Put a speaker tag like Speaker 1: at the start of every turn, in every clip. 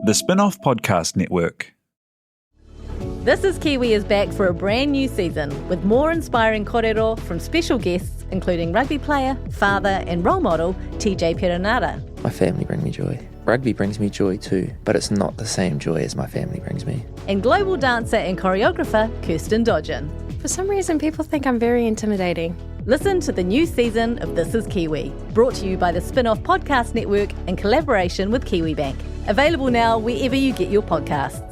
Speaker 1: The Spin-off Podcast Network.
Speaker 2: This is Kiwi is back for a brand new season with more inspiring kōrero from special guests including rugby player, father and role model TJ Perenara.
Speaker 3: My family bring me joy. Rugby brings me joy too, but it's not the same joy as my family brings me.
Speaker 2: And global dancer and choreographer Kirsten Dodgen.
Speaker 4: For some reason, people think I'm very intimidating.
Speaker 2: Listen to the new season of This is Kiwi, brought to you by the Spin-off Podcast Network in collaboration with KiwiBank. Available now wherever you get your podcasts.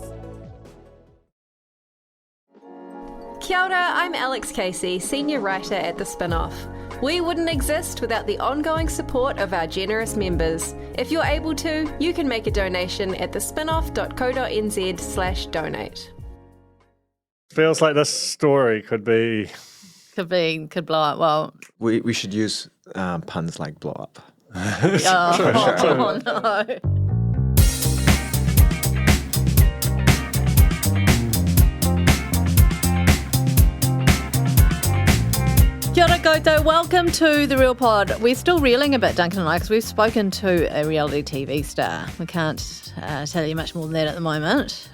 Speaker 4: Kia ora, I'm Alex Casey, senior writer at The Spin-off. We wouldn't exist without the ongoing support of our generous members. If you're able to, you can make a donation at thespinoff.co.nz/donate.
Speaker 5: Feels like this story could
Speaker 2: Could blow up. Well,
Speaker 6: We should use puns like blow up.
Speaker 2: oh no. Kia ora koutou, welcome to The Real Pod. We're still reeling a bit, Duncan and I, because we've spoken to a reality TV star. We can't tell you much more than that at the moment.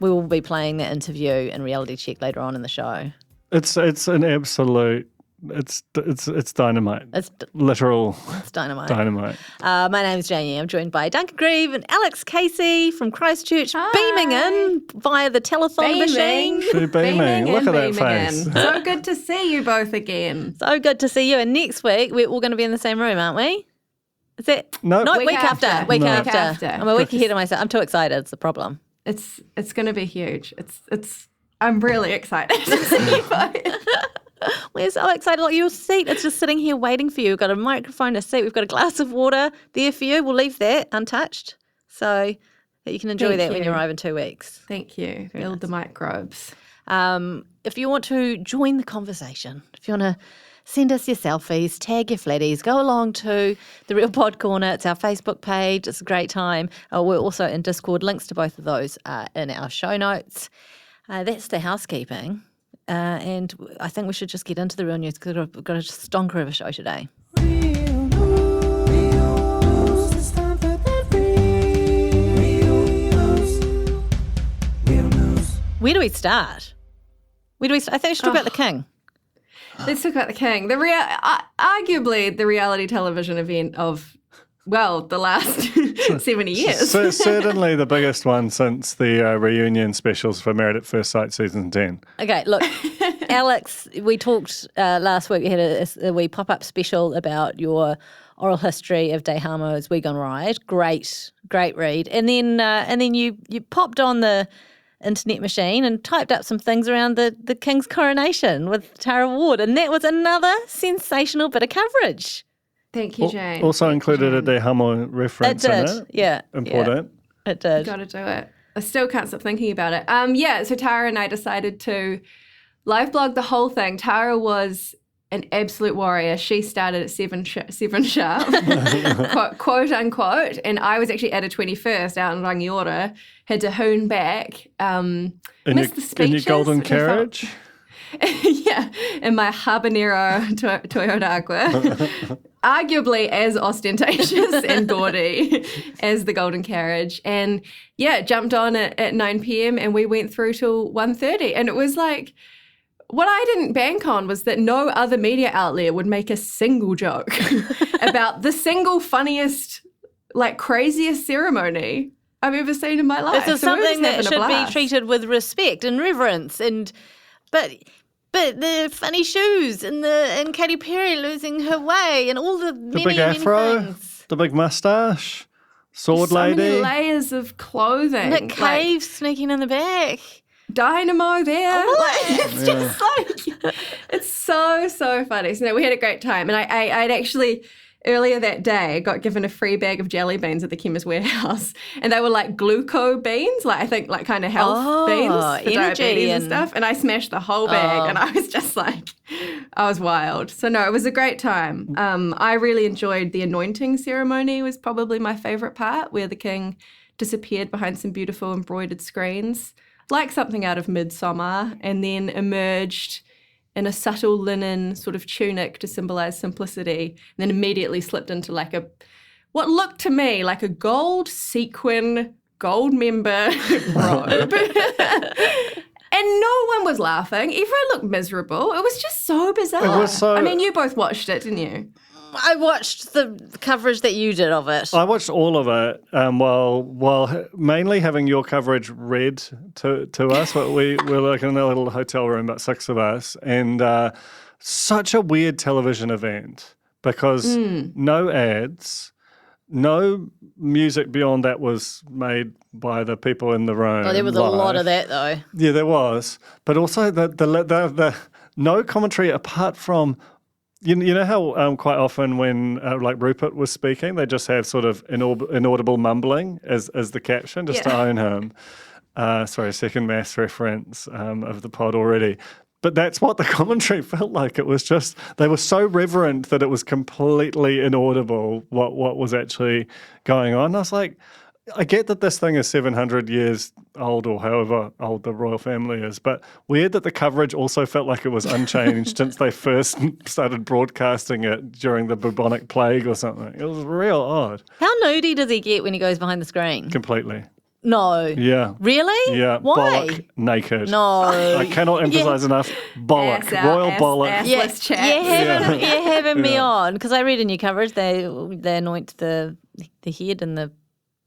Speaker 2: We will be playing that interview in Reality Check later on in the show.
Speaker 5: It's an absolute. It's dynamite. It's literal.
Speaker 2: It's dynamite.
Speaker 5: Dynamite.
Speaker 2: My name is Janie. I'm joined by Duncan Grieve and Alex Casey from Christchurch, beaming in via the telephone machine.
Speaker 5: Beaming. Look at that face.
Speaker 4: So good to see you both again.
Speaker 2: So good to see you. And next week we're all going to be in the same room, aren't we? Is it?
Speaker 5: No.
Speaker 2: Week after. Week
Speaker 5: No.
Speaker 2: after. I'm a week ahead of myself. I'm too excited. It's the problem.
Speaker 4: It's going to be huge. I'm really excited to see you both.
Speaker 2: We're so excited. Like your seat, it's just sitting here waiting for you. We've got a microphone, a seat. We've got a glass of water there for you. We'll leave that untouched so that you can enjoy that when you arrive in 2 weeks.
Speaker 4: Thank you. Build the microbes.
Speaker 2: If you want to join the conversation, if you want to send us your selfies, tag your flatties, go along to The Real Pod Corner. It's our Facebook page. It's a great time. We're also in Discord. Links to both of those are in our show notes. That's the housekeeping. And I think we should just get into the real news because we've got a stonker of a show today. Where do we start? I think we should talk about the King.
Speaker 4: Let's talk about the King. Arguably the reality television event of, the last 70 years.
Speaker 5: So certainly the biggest one since the reunion specials for Married at First Sight season 10.
Speaker 2: Okay, look, Alex, we talked last week. We had a wee pop-up special about your oral history of Te Hamo's We Gone Ride. Great read. And then you popped on the internet machine and typed up some things around the King's coronation with Tara Ward, and that was another sensational bit of coverage.
Speaker 4: Thank you, Jane.
Speaker 5: Also included a Te Hamo reference in it.
Speaker 2: Yeah.
Speaker 5: Important.
Speaker 2: Yeah, it did.
Speaker 4: Got to do it. I still can't stop thinking about it. So Tara and I decided to live blog the whole thing. Tara was an absolute warrior. She started at 7 sharp, quote unquote, and I was actually at a 21st out in Rangiora, had to hoon back, missed the speeches.
Speaker 5: In your golden carriage?
Speaker 4: Yeah, in my habanero Toyota Aqua. Arguably as ostentatious and gaudy as the golden carriage. And jumped on at 9 p.m. and we went through till 1:30. And it was like, what I didn't bank on was that no other media outlet would make a single joke about the single funniest, craziest ceremony I've ever seen in my life.
Speaker 2: This is something that should be treated with respect and reverence, but the funny shoes and Katy Perry losing her way and all the many,
Speaker 5: big afro,
Speaker 2: many things.
Speaker 5: the big moustache, sword
Speaker 4: so
Speaker 5: lady.
Speaker 4: Many layers of clothing.
Speaker 2: Nick Cave sneaking in the back.
Speaker 4: Dynamo there. It's so funny. So we had a great time. And I'd actually, earlier that day, got given a free bag of jelly beans at the Chemist Warehouse. And they were like gluco beans, kind of health beans for diabetes and stuff. And I smashed the whole bag and I was just I was wild. So no, it was a great time. I really enjoyed the anointing ceremony was probably my favourite part, where the King disappeared behind some beautiful embroidered screens, like something out of Midsummer, and then emerged in a subtle linen sort of tunic to symbolise simplicity, and then immediately slipped into what looked to me like a gold sequin, gold member robe. And no one was laughing. Everyone looked miserable. It was just so bizarre.
Speaker 5: It was so-
Speaker 4: I mean, you both watched it, didn't you?
Speaker 2: I watched the coverage that you did of it.
Speaker 5: I watched all of it while mainly having your coverage read to us. We were like in a little hotel room, about 6 of us, and such a weird television event because no ads, no music beyond that was made by the people in the room.
Speaker 2: Oh, there was a lot of that though.
Speaker 5: Yeah, there was, but also the no commentary apart from. You know how quite often when like Rupert was speaking, they just have sort of inaudible mumbling as the caption just to own him. Sorry, second maths reference of the pod already. But that's what the commentary felt like. It was just, they were so reverent that it was completely inaudible what was actually going on. I was like, I get that this thing is 700 years old or however old the royal family is, but weird that the coverage also felt like it was unchanged since they first started broadcasting it during the bubonic plague or something. It was real odd.
Speaker 2: How nudie does he get when he goes behind the screen?
Speaker 5: Completely.
Speaker 2: No.
Speaker 5: Yeah.
Speaker 2: Really?
Speaker 5: Yeah.
Speaker 2: Why?
Speaker 5: Bollock naked.
Speaker 2: No.
Speaker 5: I cannot emphasize enough. Bollock.
Speaker 4: Ass out,
Speaker 5: Royal
Speaker 4: ass,
Speaker 5: bollock.
Speaker 4: ass.
Speaker 2: Yeah,
Speaker 4: Let's chat.
Speaker 2: you're having me on because I read in your coverage they anoint the head and the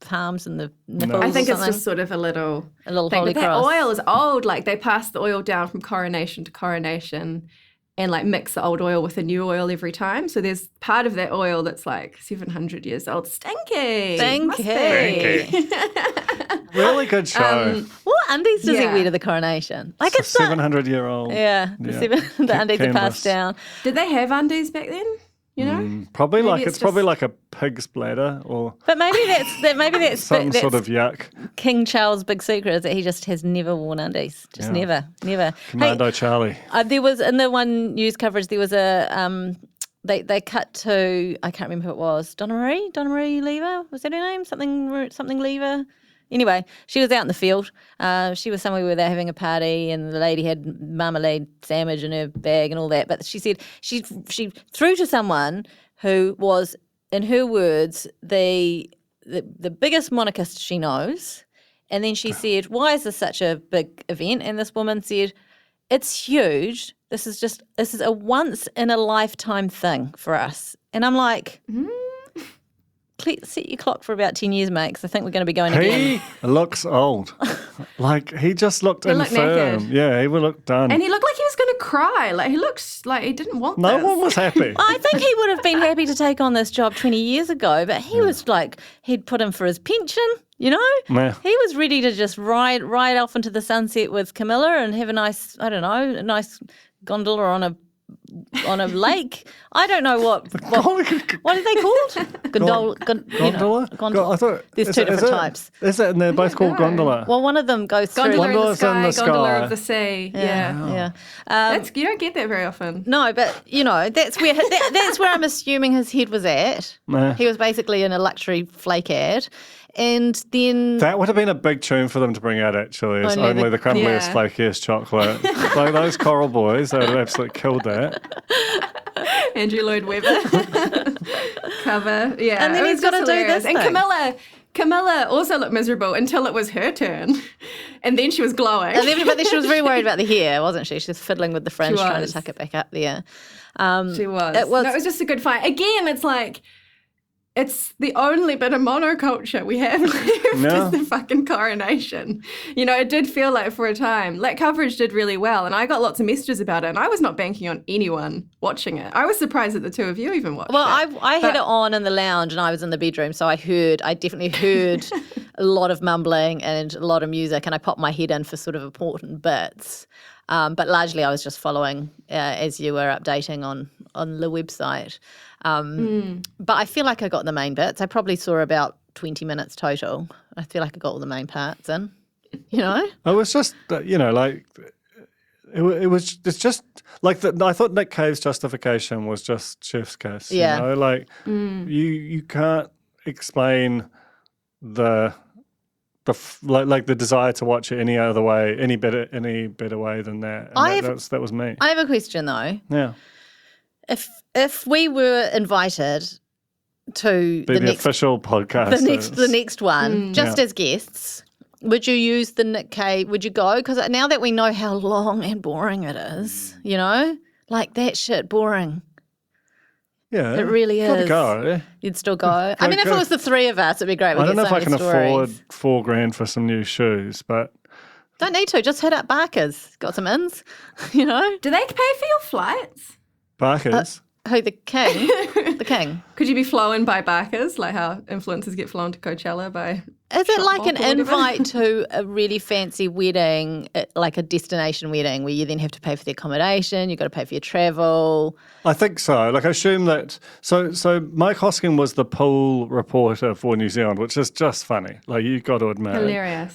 Speaker 2: palms and the nipples.
Speaker 4: I think
Speaker 2: or
Speaker 4: it's
Speaker 2: something.
Speaker 4: just sort of a little thing.
Speaker 2: holy
Speaker 4: But that
Speaker 2: cross.
Speaker 4: oil is old. Like they pass the oil down from coronation to coronation and like mix the old oil with the new oil every time. So there's part of that oil that's like 700 years old. Stinky. Must be.
Speaker 5: Really good show.
Speaker 2: What undies does he
Speaker 4: Yeah.
Speaker 2: wear to the coronation? Like
Speaker 5: It's
Speaker 2: it's
Speaker 5: a
Speaker 2: not.
Speaker 5: 700-year-old.
Speaker 2: Yeah, the undies are
Speaker 5: Canvas.
Speaker 2: passed down.
Speaker 4: Did they have undies back then? You know?
Speaker 5: Probably
Speaker 4: Maybe
Speaker 5: like
Speaker 4: it's
Speaker 5: it's probably
Speaker 4: just-
Speaker 5: like a pig's bladder or
Speaker 2: But maybe that's
Speaker 5: some
Speaker 2: that's
Speaker 5: sort of yuck.
Speaker 2: King Charles' big secret is that he just has never worn undies. Just never.
Speaker 5: Commando Charlie.
Speaker 2: There was in the one news coverage there was a they cut to I can't remember who it was. Donna Marie Lever, was that her name? Something Lever. Anyway, she was out in the field. She was somewhere where they're having a party, and the lady had marmalade sandwich in her bag and all that. But she said she threw to someone who was, in her words, the biggest monarchist she knows. And then she said, "Why is this such a big event?" And this woman said, "It's huge. This is a once in a lifetime thing for us." And I'm like. Set your clock for about 10 years, mate, because I think we're going to be going again.
Speaker 5: He looks old. Like he just looked
Speaker 4: He looked
Speaker 5: infirm.
Speaker 4: knackered.
Speaker 5: Yeah, he looked done.
Speaker 4: And he looked like he was going to cry. Like he looks like he didn't want
Speaker 5: No
Speaker 4: this.
Speaker 5: one was happy.
Speaker 2: I think he would have been happy to take on this job 20 years ago, but he was like, he'd put him for his pension, you know?
Speaker 5: Yeah.
Speaker 2: He was ready to just ride off into the sunset with Camilla and have a nice gondola on a lake. I don't know what are they called?
Speaker 5: Gondola?
Speaker 2: Gondola.
Speaker 5: I thought
Speaker 2: There's two different types.
Speaker 5: Is it? And they're both called gondola.
Speaker 2: Well, one of them goes through.
Speaker 4: Gondola in the
Speaker 5: Gondola's in
Speaker 4: sky,
Speaker 5: the
Speaker 4: gondola
Speaker 5: sky.
Speaker 4: of the sea. Yeah.
Speaker 2: Yeah.
Speaker 4: That's you don't get that very often.
Speaker 2: No, but that's where that's where I'm assuming his head was at.
Speaker 5: Nah.
Speaker 2: He was basically in a luxury flake ad, and then
Speaker 5: That would have been a big tune for them to bring out, actually. It's
Speaker 2: Only
Speaker 5: only
Speaker 2: the-
Speaker 5: the crumbliest,
Speaker 4: Yeah.
Speaker 5: flakiest chocolate. Like those Coral Boys, they would have absolutely killed that.
Speaker 4: Andrew Lloyd Webber cover. Yeah.
Speaker 2: And then
Speaker 4: it
Speaker 2: he's
Speaker 4: was
Speaker 2: gotta
Speaker 4: just
Speaker 2: do
Speaker 4: hilarious.
Speaker 2: this
Speaker 4: And
Speaker 2: thing.
Speaker 4: Camilla also looked miserable until it was her turn. And then she was glowing.
Speaker 2: but then she was very worried about the hair, wasn't she? She was fiddling with the fringe,
Speaker 4: She
Speaker 2: trying to
Speaker 4: was.
Speaker 2: tuck it back up there.
Speaker 4: She was.
Speaker 2: It was.
Speaker 4: No, it was just a good fight. Again, it's like it's the only bit of monoculture we have left
Speaker 5: No.
Speaker 4: is the fucking coronation. It did feel like for a time. That coverage did really well, and I got lots of messages about it, and I was not banking on anyone watching it. I was surprised that the two of you even watched
Speaker 2: Well,
Speaker 4: it.
Speaker 2: I had it on in the lounge and I was in the bedroom, so I definitely heard a lot of mumbling and a lot of music, and I popped my head in for sort of important bits. But largely I was just following as you were updating on the website. But I feel like I got the main bits. I probably saw about 20 minutes total. I feel like I got all the main parts in,
Speaker 5: It was just, like, it's just, like, I thought Nick Cave's justification was just chef's kiss.
Speaker 2: Yeah.
Speaker 5: Like, you can't explain the desire to watch it any other way, any better way than that. And that was me.
Speaker 2: I have a question though.
Speaker 5: Yeah.
Speaker 2: If we were invited to
Speaker 5: Be the official podcast.
Speaker 2: the next one, just as guests. Would you use the Nick Cave? Would you go? Because now that we know how long and boring it is, like that shit boring.
Speaker 5: Yeah,
Speaker 2: It really
Speaker 5: gotta
Speaker 2: is.
Speaker 5: go.
Speaker 2: You'd still go. I mean, if it was the three of us, it'd be great.
Speaker 5: I don't know if I can afford
Speaker 2: stories.
Speaker 5: $4,000 for some new shoes, but
Speaker 2: Don't need to. Just hit up Barker's. Got some ins,
Speaker 4: Do they pay for your flights?
Speaker 5: Barker's.
Speaker 2: Who, the king? The king.
Speaker 4: Could you be flown by Barker's, like how influencers get flown to Coachella by?
Speaker 2: Is it like
Speaker 4: Shopbop
Speaker 2: an
Speaker 4: or whatever?
Speaker 2: invite to a really fancy wedding, like a destination wedding, where you then have to pay for the accommodation, you've got to pay for your travel?
Speaker 5: I think so. Like, I assume that. So Mike Hosking was the pool reporter for New Zealand, which is just funny. Like, you've got to admit.
Speaker 4: Hilarious.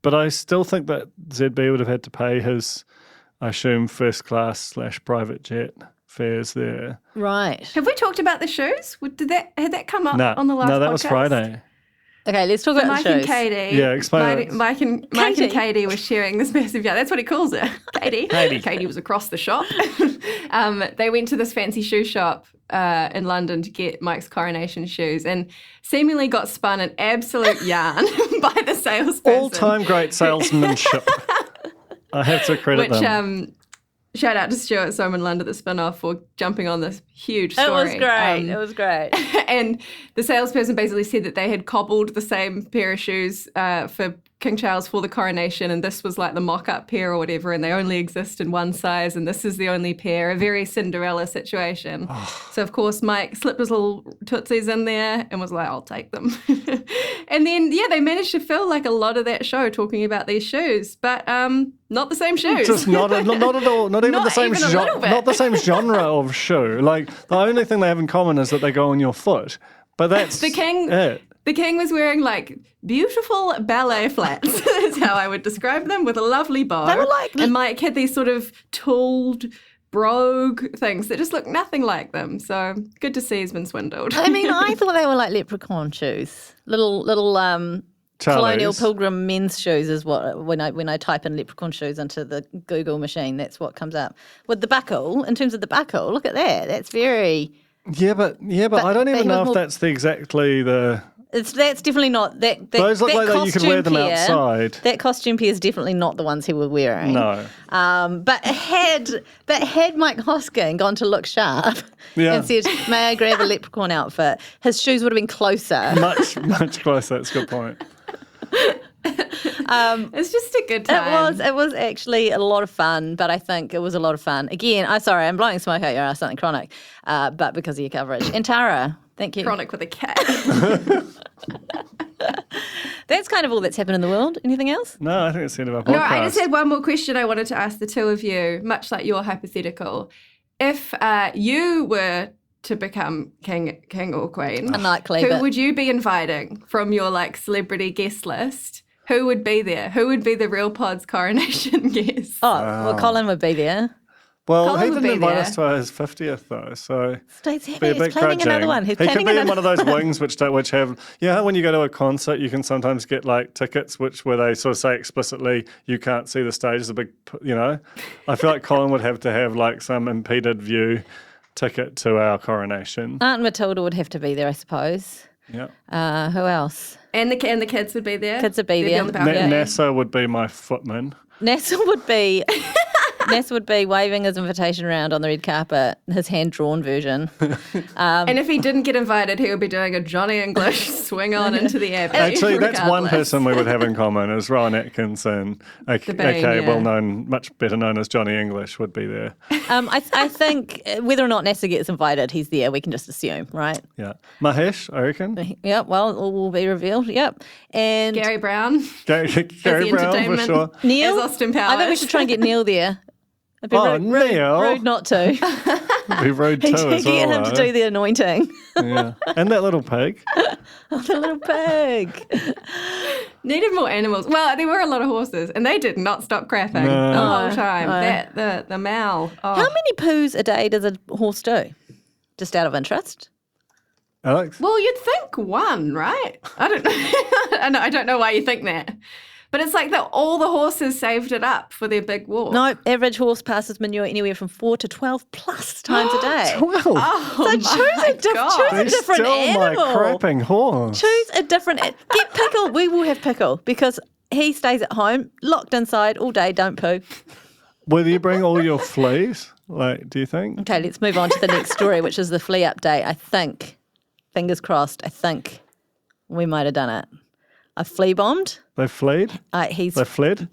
Speaker 5: But I still think that ZB would have had to pay his, I assume, first class / private jet fares there.
Speaker 2: Right.
Speaker 4: Have we talked about the shoes? Had that come up
Speaker 5: No,
Speaker 4: on the last podcast?
Speaker 5: no, that was Friday.
Speaker 2: Okay, let's talk about
Speaker 4: Mike
Speaker 2: the
Speaker 4: and
Speaker 2: shoes.
Speaker 4: Katie.
Speaker 5: Yeah, explain it.
Speaker 4: Mike and Katie were sharing this massive yacht. That's what he calls her, Katie. Katie was across the shop. They went to this fancy shoe shop in London to get Mike's coronation shoes, and seemingly got spun an absolute yarn by the salesperson.
Speaker 5: All-time great salesmanship. I have to credit them.
Speaker 4: Shout out to Stuart Soman-Lund at the spin-off for jumping on this huge
Speaker 2: It
Speaker 4: story.
Speaker 2: was great. It was great.
Speaker 4: And the salesperson basically said that they had cobbled the same pair of shoes for King Charles for the coronation, and this was like the mock-up pair or whatever, and they only exist in one size, and this is the only pair, a very Cinderella situation. So, of course, Mike slipped his little tootsies in there and was like, I'll take them. And then, they managed to fill like a lot of that show talking about these shoes, but not the same shoes.
Speaker 5: Just not at all. Not even
Speaker 4: Not
Speaker 5: the same
Speaker 4: even a little bit.
Speaker 5: Not the same genre of shoe. Like, the only thing they have in common is that they go on your foot. But that's
Speaker 4: The king-
Speaker 5: it.
Speaker 4: The king was wearing like beautiful ballet flats. That's how I would describe them, with a lovely bow.
Speaker 2: They were like-
Speaker 4: and Mike had these sort of tooled brogue things that just looked nothing like them. So good to see he's been swindled.
Speaker 2: I mean, I thought they were like leprechaun shoes. Little Colonial Pilgrim men's shoes is what when I type in leprechaun shoes into the Google machine, that's what comes up. With the buckle, in terms of the buckle, look at that. That's very
Speaker 5: Yeah, but I don't
Speaker 2: but
Speaker 5: even
Speaker 2: he
Speaker 5: know
Speaker 2: was
Speaker 5: if
Speaker 2: more-
Speaker 5: that's exactly the.
Speaker 2: that's definitely not that.
Speaker 5: Those look like that you could wear them
Speaker 2: costume pair-
Speaker 5: outside.
Speaker 2: That costume pair is definitely not the ones he was wearing.
Speaker 5: No.
Speaker 2: But had Mike Hosking gone to look sharp
Speaker 5: Yeah.
Speaker 2: and said, "May I grab a leprechaun outfit?" His shoes would have been closer.
Speaker 5: Much closer. That's a good point.
Speaker 4: It's just a good time.
Speaker 2: It was actually a lot of fun, but I think it was a lot of fun. Again, I'm blowing smoke out your ass, something chronic, but because of your coverage. And Tara, thank you.
Speaker 4: Chronic with a K.
Speaker 2: That's kind of all that's happened in the world. Anything else?
Speaker 5: No, I think it's the end of our podcast.
Speaker 4: No, I just had one more question I wanted to ask the two of you, much like your hypothetical. If you were to become king or queen,
Speaker 2: Unlikely,
Speaker 4: who
Speaker 2: but-
Speaker 4: would you be inviting from your like celebrity guest list? Who would be there? Who would be the Real Pod's coronation guest?
Speaker 2: Oh, well, Colin would be there.
Speaker 5: Well,
Speaker 4: Colin
Speaker 5: he
Speaker 4: would
Speaker 5: didn't
Speaker 4: be
Speaker 5: invite
Speaker 4: there.
Speaker 5: us to his 50th though, so
Speaker 2: He's
Speaker 5: be a bit
Speaker 2: planning another
Speaker 5: grudging.
Speaker 2: one. He's
Speaker 5: He could
Speaker 2: planning
Speaker 5: be in
Speaker 2: another
Speaker 5: one of those wings which have, when you go to a concert, you can sometimes get like tickets where they sort of say explicitly you can't see the stage. There's a big, I feel like Colin would have to have like some impeded view ticket to our coronation.
Speaker 2: Aunt Matilda would have to be there, I suppose.
Speaker 5: Yeah.
Speaker 2: Who else?
Speaker 4: And the kids would be there.
Speaker 2: Kids would be
Speaker 4: They'd
Speaker 2: there.
Speaker 4: on the
Speaker 2: Yeah.
Speaker 4: balcony.
Speaker 5: NASA would be my footman.
Speaker 2: NASA would be waving his invitation around on the red carpet, his hand-drawn version.
Speaker 4: And if he didn't get invited, he would be doing a Johnny English swing on into the abbey.
Speaker 5: Actually, that's one
Speaker 4: regardless.
Speaker 5: person we would have in common is Rowan Atkinson,
Speaker 4: Bane,
Speaker 5: okay,
Speaker 4: yeah.
Speaker 5: well known, much better known as Johnny English, would be there.
Speaker 2: I think whether or not NASA gets invited, he's there. We can just assume, right?
Speaker 5: Yeah. Mahesh, I reckon.
Speaker 2: Yep, well, it will be revealed. Yep. And
Speaker 4: Gary Brown
Speaker 5: Gary
Speaker 4: as the
Speaker 5: Brown, for
Speaker 4: entertainment.
Speaker 5: sure.
Speaker 2: Neil?
Speaker 4: As Austin Powers.
Speaker 2: I think we should try and get Neil there. It'd be
Speaker 5: Oh,
Speaker 2: rude,
Speaker 5: Neil.
Speaker 2: rude not to.
Speaker 5: Be rude too as
Speaker 2: Get
Speaker 5: well.
Speaker 2: him to do the anointing.
Speaker 5: Yeah. And that little pig.
Speaker 2: The little pig.
Speaker 4: Needed more animals. Well, there were a lot of horses, and they did not stop crapping
Speaker 5: No.
Speaker 4: the whole time.
Speaker 2: No.
Speaker 4: The mal. Oh.
Speaker 2: How many poos a day does a horse do? Just out of interest.
Speaker 5: Alex?
Speaker 4: Well, you'd think one, right? I don't know. I don't know why you think that. But it's like all the horses saved it up for their big walk.
Speaker 2: No, average horse passes manure anywhere from 4 to 12 plus times a day.
Speaker 5: 12.
Speaker 4: Oh,
Speaker 2: So choose a
Speaker 5: He's
Speaker 2: different
Speaker 5: still my
Speaker 2: animal.
Speaker 5: crapping horse.
Speaker 2: Choose a different. Get Pickle. We will have Pickle because he stays at home, locked inside all day. Don't poo.
Speaker 5: Will you bring all your fleas? Like, do you think?
Speaker 2: Okay, let's move on to the next story, which is the flea update. I think, fingers crossed, I think we might have done it. I flea bombed.
Speaker 5: They fled? They fled?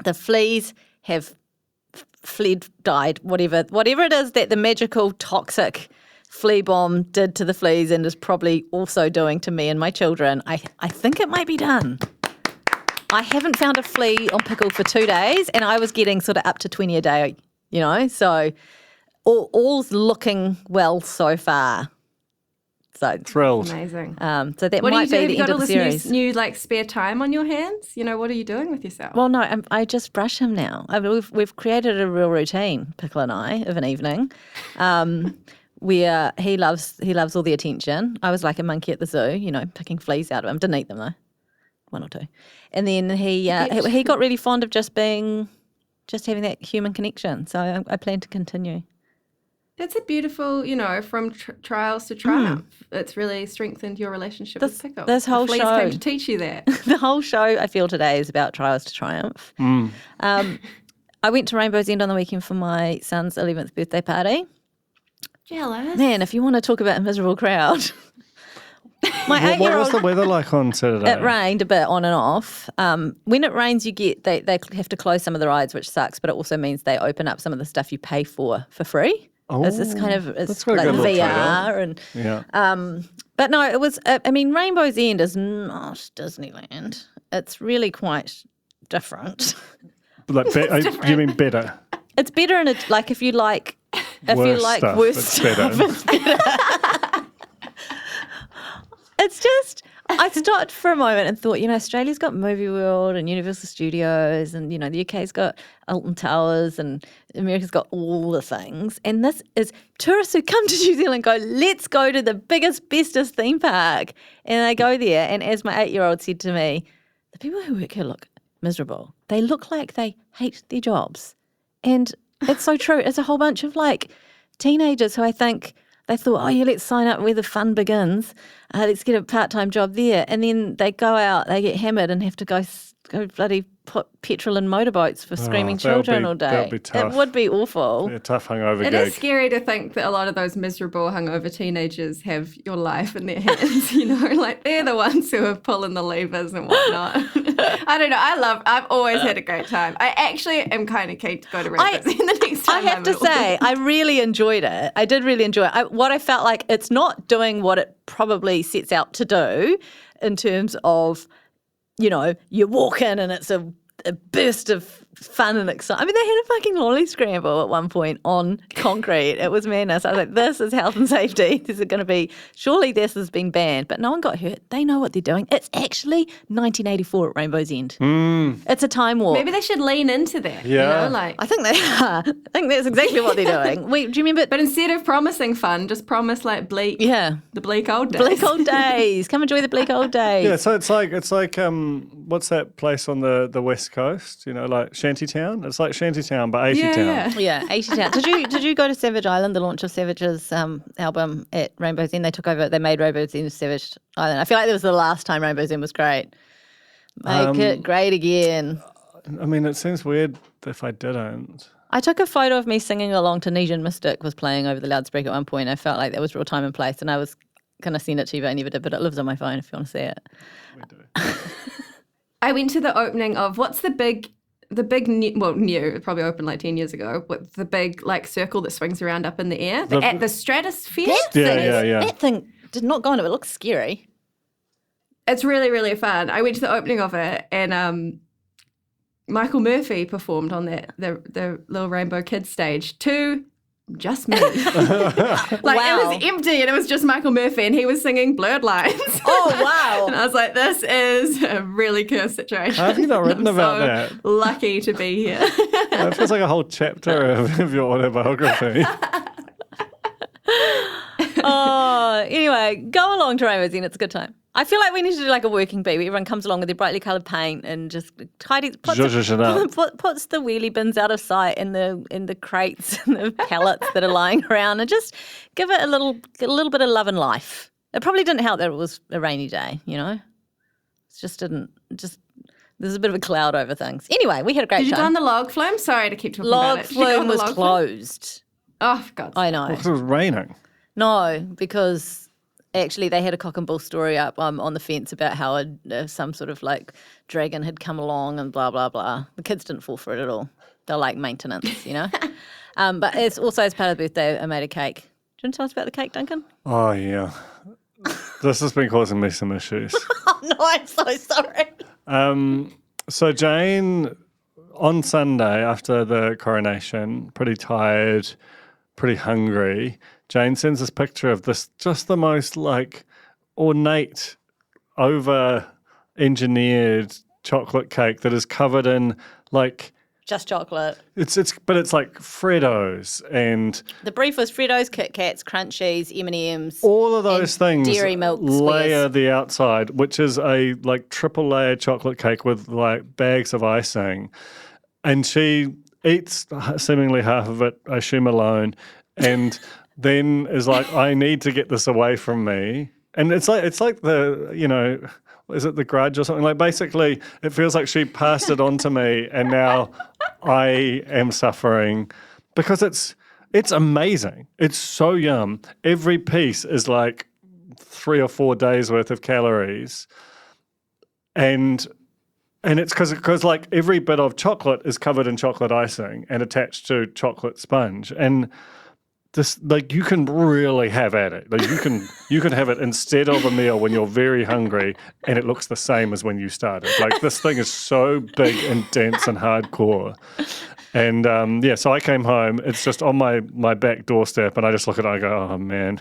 Speaker 2: The fleas have fled, died, whatever it is that the magical toxic flea bomb did to the fleas and is probably also doing to me and my children. I think it might be done. I haven't found a flea on Pickle for 2 days, and I was getting sort of up to 20 a day, so all's looking well so far. So
Speaker 5: Thrilled.
Speaker 4: Amazing.
Speaker 2: so that
Speaker 4: What
Speaker 2: might
Speaker 4: do you do?
Speaker 2: be
Speaker 4: Have
Speaker 2: the
Speaker 4: you got
Speaker 2: end of
Speaker 4: all
Speaker 2: the
Speaker 4: this
Speaker 2: series.
Speaker 4: new like spare time on your hands? What are you doing with yourself?
Speaker 2: Well, no, I just brush him now. I mean, we've created a real routine, Pickle and I, of an evening, where he loves all the attention. I was like a monkey at the zoo, picking fleas out of him. Didn't eat them though, 1 or 2, and then he got really fond of just having that human connection. So I plan to continue.
Speaker 4: That's a beautiful, from trials to triumph. It's really strengthened your relationship with Pickle.
Speaker 2: this whole
Speaker 4: the fleas
Speaker 2: show-
Speaker 4: came to teach you that.
Speaker 2: The whole show, I feel, today is about trials to triumph. I went to Rainbow's End on the weekend for my son's 11th birthday party.
Speaker 4: Jealous.
Speaker 2: Man, if you want to talk about a miserable crowd. My
Speaker 5: What was
Speaker 2: 8-year-old,
Speaker 5: the weather like on Saturday?
Speaker 2: it rained a bit on and off. When it rains, they have to close some of the rides, which sucks, but it also means they open up some of the stuff you pay for free. It's this kind of
Speaker 5: that's got a
Speaker 2: like
Speaker 5: good little
Speaker 2: VR and
Speaker 5: Yeah.
Speaker 2: but no, it was. I mean, Rainbow's End is not Disneyland. It's really quite different.
Speaker 5: Like, you mean better?
Speaker 2: It's better in it. Like if you like
Speaker 5: Worse stuff,
Speaker 2: worse
Speaker 5: it's
Speaker 2: stuff,
Speaker 5: better.
Speaker 2: it's better. It's just. I stopped for a moment and thought, Australia's got Movie World and Universal Studios, and the UK's got Alton Towers, and America's got all the things. And this is tourists who come to New Zealand go, let's go to the biggest, bestest theme park, and they go there. And as my 8-year-old said to me, the people who work here look miserable. They look like they hate their jobs, and it's so true. It's a whole bunch of like teenagers who I think. They thought, oh, yeah, let's sign up where the fun begins. Let's get a part-time job there. And then they go out, they get hammered and have to go bloody put petrol in motorboats for screaming
Speaker 5: that would
Speaker 2: children
Speaker 5: be-
Speaker 2: all day.
Speaker 5: that would be tough.
Speaker 2: It would be awful.
Speaker 5: A tough hungover
Speaker 4: It
Speaker 5: gig.
Speaker 4: is scary to think that a lot of those miserable hungover teenagers have your life in their hands, like they're the ones who are pulling the levers and whatnot. I don't know. I've always had a great time. I actually am kind of keen to go to Rainbow's End the next
Speaker 2: I
Speaker 4: time.
Speaker 2: have to say, I really enjoyed it. I did really enjoy it. What I felt like it's not doing what it probably sets out to do in terms of, you walk in and it's a burst of fun and excitement. I mean, they had a fucking lolly scramble at one point on concrete. It was madness. I was like, this is health and safety. This is going to be, surely this has been banned. But no one got hurt. They know what they're doing. It's actually 1984 at Rainbow's End. It's a time warp.
Speaker 4: Maybe they should lean into that.
Speaker 5: Yeah.
Speaker 2: I think they are. I think that's exactly what they're doing. Do you remember?
Speaker 4: But instead of promising fun, just promise like bleak.
Speaker 2: Yeah.
Speaker 4: The bleak old days.
Speaker 2: Bleak old days. Come enjoy the bleak old days.
Speaker 5: Yeah, so it's like what's that place on the west coast? Like Shantytown. It's like Shantytown, but 80 Town.
Speaker 4: Yeah.
Speaker 2: Yeah, 80 Town. Did you go to Savage Island, the launch of Savage's album at Rainbow's End? They took over, they made Rainbow's End Savage Island. I feel like that was the last time Rainbow's End was great. Make it great again.
Speaker 5: I mean, it seems weird if I didn't.
Speaker 2: I took a photo of me singing along to Nesian Mystic was playing over the loudspeaker at one point. I felt like that was real time and place, and I was going to send it to you, but I never did, but it lives on my phone if you want to see it.
Speaker 5: We do.
Speaker 4: I went to the opening of what's the big new, it probably opened like 10 years ago, with the big like circle that swings around up in the air, at the stratosphere.
Speaker 5: Yeah.
Speaker 2: That thing did not go on it. It looks scary.
Speaker 4: It's really, really fun. I went to the opening of it, and Michael Murphy performed on the Little Rainbow Kids stage to just me. It was empty, and it was just Michael Murphy, and he was singing Blurred Lines.
Speaker 2: Oh, wow.
Speaker 4: And I was like, this is a really cursed situation.
Speaker 5: How have you not written
Speaker 4: I'm
Speaker 5: about
Speaker 4: so
Speaker 5: that?
Speaker 4: lucky to be here.
Speaker 5: It feels like a whole chapter of your autobiography.
Speaker 2: Oh, anyway, go along to Rainbow's End. It's a good time. I feel like we need to do like a working bee where everyone comes along with their brightly coloured paint and just tidies,
Speaker 5: Zhuzhes it up.
Speaker 2: puts the wheelie bins out of sight in the crates and the pallets that are lying around, and just give it a little bit of love and life. It probably didn't help that it was a rainy day, you know. It just didn't. There's a bit of a cloud over things. Anyway, we had a great time.
Speaker 4: Did you go on the log flume? Sorry to keep talking
Speaker 2: log
Speaker 4: about it. Did you go on
Speaker 2: flume
Speaker 4: the
Speaker 2: was
Speaker 4: log flume?
Speaker 2: closed.
Speaker 4: Oh, for God's
Speaker 2: I
Speaker 4: sake.
Speaker 2: know.
Speaker 5: Because it was raining.
Speaker 2: No, because actually they had a cock and bull story up on the fence about how some sort of like dragon had come along and blah, blah, blah. The kids didn't fall for it at all. They're like maintenance, you know. But it's also as part of the birthday, I made a cake. Do you want to tell us about the cake, Duncan?
Speaker 5: Oh, yeah. This has been causing me some issues.
Speaker 2: Oh, no, I'm so sorry.
Speaker 5: So Jane, on Sunday after the coronation, pretty tired, pretty hungry, Jane sends this picture of this, just the most like ornate, over-engineered chocolate cake that is covered in like
Speaker 2: Just chocolate.
Speaker 5: it's like Freddos and
Speaker 2: The brief was Freddos, Kit Kats, Crunchies, M&Ms.
Speaker 5: all of those things
Speaker 2: Dairy milk
Speaker 5: layer
Speaker 2: squares.
Speaker 5: the outside, which is a like triple layer chocolate cake with like bags of icing. And she eats seemingly half of it, I assume alone, and then is like, I need to get this away from me. And it's like the, you know, is it The Grudge or something? Like basically it feels like she passed it on to me and now I am suffering because it's amazing. It's so yum. Every piece is like 3 or 4 days worth of calories. And it's because like every bit of chocolate is covered in chocolate icing and attached to chocolate sponge. And this, like, you can really have at it. Like you can have it instead of a meal when you're very hungry, and it looks the same as when you started. Like this thing is so big and dense and hardcore. And so I came home. It's just on my back doorstep, and I just look at it. And I go, oh man.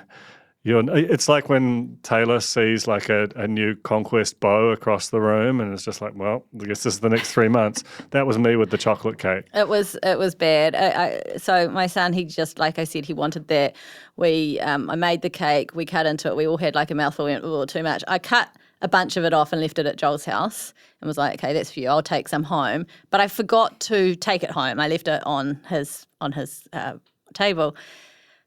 Speaker 5: It's like when Taylor sees like a new conquest bow across the room, and it's just like, well, I guess this is the next 3 months. That was me with the chocolate cake.
Speaker 2: It was bad. So my son, he just, like I said, he wanted that. I made the cake. We cut into it. We all had like a mouthful. We went, oh, too much. I cut a bunch of it off and left it at Joel's house and was like, okay, that's for you. I'll take some home. But I forgot to take it home. I left it on his table.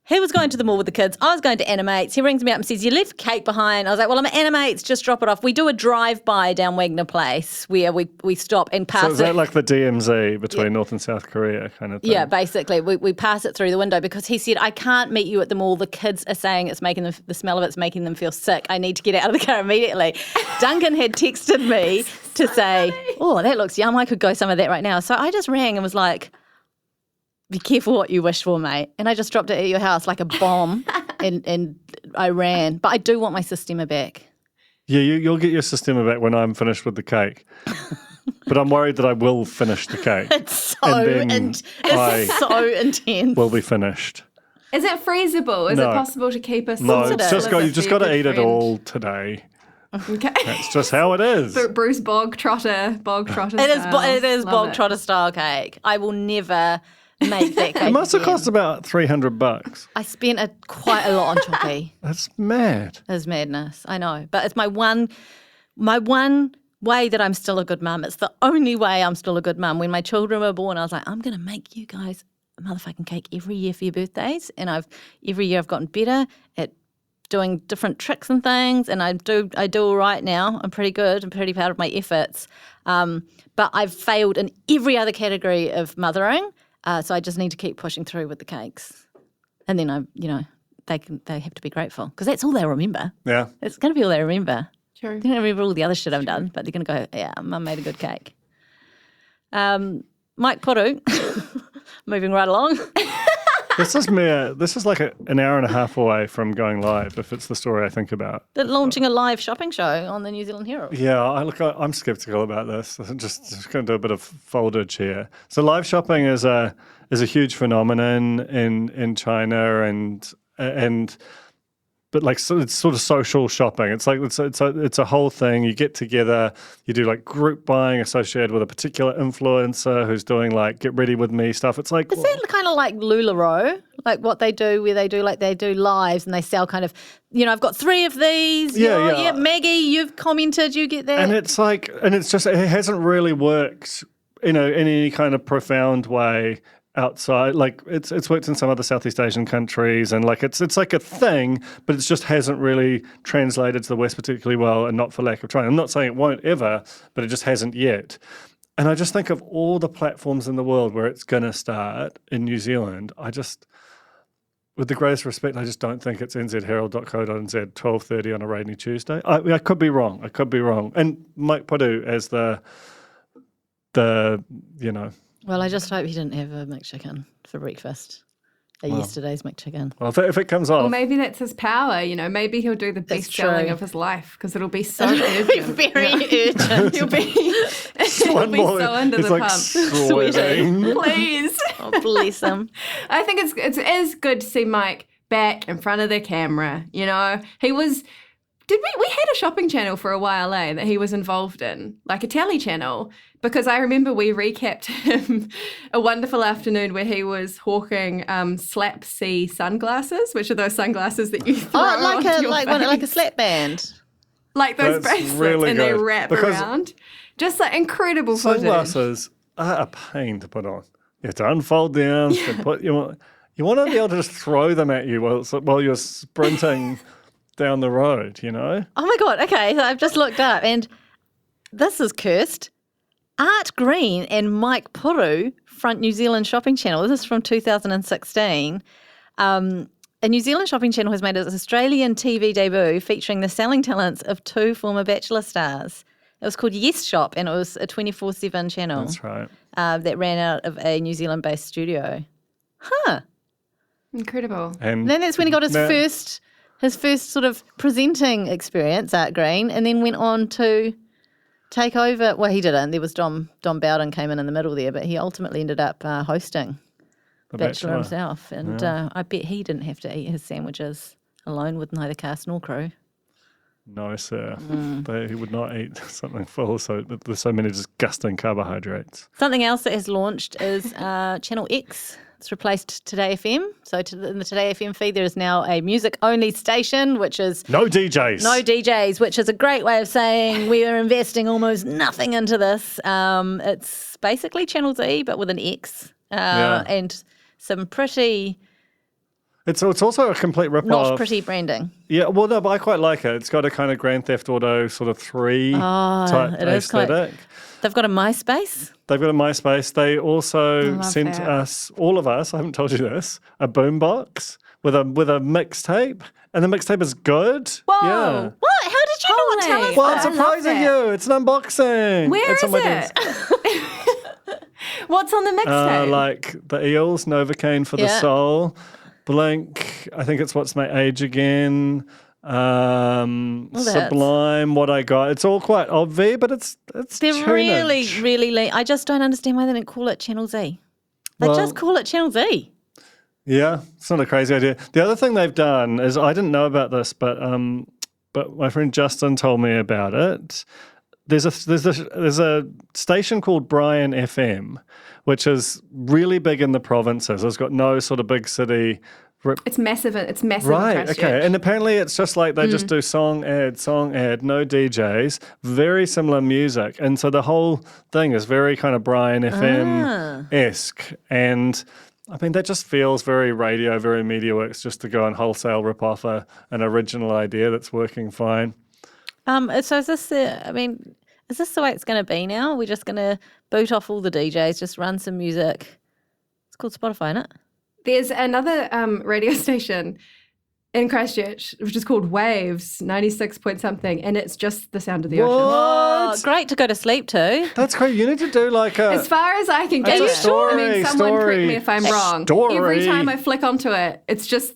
Speaker 2: He was going to the mall with the kids. I was going to Animates. He rings me up and says, you left cake behind. I was like, well, I'm at Animates. Just drop it off. We do a drive-by down Wagner Place where we stop and pass it.
Speaker 5: So is that like the DMZ between North and South Korea kind of thing?
Speaker 2: Yeah, basically. We pass it through the window because he said, I can't meet you at the mall. The kids are saying it's making them, the smell of it's making them feel sick. I need to get out of the car immediately. Duncan had texted me to say, oh, that looks yum. I could go some of that right now. So I just rang and was like, be careful what you wish for, mate. And I just dropped it at your house like a bomb and I ran. But I do want my Systema back.
Speaker 5: Yeah, you'll get your Systema back when I'm finished with the cake. But I'm worried that I will finish the cake.
Speaker 2: It's so intense.
Speaker 5: Will be finished.
Speaker 4: Is it freezable? Is
Speaker 5: No.
Speaker 4: it possible to keep a
Speaker 5: No,
Speaker 2: it
Speaker 5: it's
Speaker 2: is.
Speaker 5: you've just got to eat it all today.
Speaker 4: Okay.
Speaker 5: That's just how it is.
Speaker 4: Bruce Bog Trotter
Speaker 2: It is
Speaker 4: Love
Speaker 2: bog
Speaker 4: it.
Speaker 2: trotter style cake. I will never make that cake
Speaker 5: It must have
Speaker 2: again.
Speaker 5: cost about $300.
Speaker 2: I spent quite a lot on chocolate.
Speaker 5: That's mad.
Speaker 2: It's madness. I know. But it's my one way that I'm still a good mum. It's the only way I'm still a good mum. When my children were born, I was like, I'm going to make you guys a motherfucking cake every year for your birthdays. And every year I've gotten better at doing different tricks and things. And I do all right now. I'm pretty good. I'm pretty proud of my efforts. But I've failed in every other category of mothering. So I just need to keep pushing through with the cakes. And then they have to be grateful because that's all they'll remember.
Speaker 5: Yeah.
Speaker 2: It's going to be all they remember.
Speaker 4: True.
Speaker 2: They're going to remember all the other shit I've done, but they're going to go, yeah, Mum made a good cake. Mike Poru, moving right along.
Speaker 5: This is like an hour and a half away from going live, if it's the story I think about.
Speaker 2: They're launching a live shopping show on the New Zealand Herald.
Speaker 5: Yeah, I'm skeptical about this. I'm just going to do a bit of foldage here. So live shopping is a huge phenomenon in China but like so it's sort of social shopping. It's like it's a whole thing. You get together, you do like group buying associated with a particular influencer who's doing like get ready with me stuff. It's like
Speaker 2: Is that kind of like LuLaRoe? Like what they do, where they do lives and they sell kind of, I've got 3 of these. Yeah, Maggie, you've commented, you get that.
Speaker 5: And it's like, it hasn't really worked, in any kind of profound way outside. Like it's worked in some other Southeast Asian countries, and like it's like a thing, but it just hasn't really translated to the West particularly well, and not for lack of trying. I'm not saying it won't ever, but it just hasn't yet. And I just think of all the platforms in the world where it's going to start in New Zealand. With the greatest respect, I just don't think it's nzherald.co.nz 12:30 on a rainy Tuesday. I could be wrong. And Mike Puru as the.
Speaker 2: Well, I just hope he didn't have a McChicken for breakfast. Yesterday's McChicken.
Speaker 5: Well, if it comes off.
Speaker 4: Well, maybe that's his power, maybe he'll do the best selling of his life because it'll be so urgent.
Speaker 2: Very urgent.
Speaker 4: He'll be so under the pump.
Speaker 5: Sweating.
Speaker 4: Please.
Speaker 2: Oh, bless him.
Speaker 4: I think it is good to see Mike back in front of the camera. He was. We had a shopping channel for a while, that he was involved in, like a telly channel, because I remember we recapped him a wonderful afternoon where he was hawking slap C sunglasses, which are those sunglasses that you throw onto your face.
Speaker 2: Like a slap band.
Speaker 4: Like those bracelets,
Speaker 5: really
Speaker 4: and
Speaker 5: good.
Speaker 4: they wrap around. Just like incredible footage.
Speaker 5: Sunglasses are a pain to put on. You have to unfold the arms and put you want to be able to just throw them at you while you're sprinting down the road,
Speaker 2: Oh my God, okay, so I've just looked up and this is cursed. Art Green and Mike Puru front New Zealand shopping channel. This is from 2016. A New Zealand shopping channel has made its Australian TV debut featuring the selling talents of 2 former Bachelor stars. It was called Yes Shop and it was a 24/7 channel.
Speaker 5: That's right.
Speaker 2: That ran out of a New Zealand-based studio. Huh.
Speaker 4: Incredible.
Speaker 2: And then that's when he got his first sort of presenting experience, Art Green, and then went on to take over. Well, he didn't. There was Dom Bowden came in the middle there, but he ultimately ended up hosting The Bachelor himself. And I bet he didn't have to eat his sandwiches alone with neither cast nor crew.
Speaker 5: No, sir. He would not eat something full, there's so many disgusting carbohydrates.
Speaker 2: Something else that has launched is Channel X. It's replaced Today FM. So in the Today FM feed, there is now a music-only station, which is...
Speaker 5: No DJs,
Speaker 2: which is a great way of saying we are investing almost nothing into this. It's basically Channel Z, but with an X. And some pretty...
Speaker 5: It's also a complete rip-off.
Speaker 2: Not pretty branding.
Speaker 5: Yeah, well, no, but I quite like it. It's got a kind of Grand Theft Auto sort of 3 type aesthetic.
Speaker 2: They've got a MySpace.
Speaker 5: They also sent us, all of us, I haven't told you this, a boombox with a mixtape, and the mixtape is good.
Speaker 4: Whoa!
Speaker 5: Yeah.
Speaker 2: What? How did you not tell us
Speaker 5: Well,
Speaker 2: that?
Speaker 5: I'm surprising you. It's an unboxing.
Speaker 4: Where is it? What's on the mixtape?
Speaker 5: Like the Eels, Novocaine for the Soul, Blink, I think it's What's My Age Again, Sublime, What I Got. It's all quite obvious, but it's
Speaker 2: They're
Speaker 5: tunage.
Speaker 2: really I just don't understand why they didn't call it Channel Z. They just call it Channel Z.
Speaker 5: Yeah, it's not a crazy idea. The other thing they've done is, I didn't know about this, but my friend Justin told me about it. There's a station called Brian FM, which is really big in the provinces. It's got no sort of big city.
Speaker 4: It's massive. It's massive.
Speaker 5: Right. Okay. And apparently, it's just like they just do song ad, no DJs, very similar music, and so the whole thing is very kind of Brian FM-esque. And I mean, that just feels very radio, very MediaWorks, just to go and wholesale rip off an original idea that's working fine.
Speaker 2: So is this the way it's going to be now? We're just going to boot off all the DJs, just run some music. It's called Spotify, isn't it?
Speaker 4: There's another radio station in Christchurch, which is called Waves, 96 point something, and it's just the sound of the ocean.
Speaker 2: Oh, great to go to sleep to.
Speaker 5: That's great. You need to do like a...
Speaker 4: As far as I can get it. Someone correct me if I'm wrong. Every time I flick onto it, it's just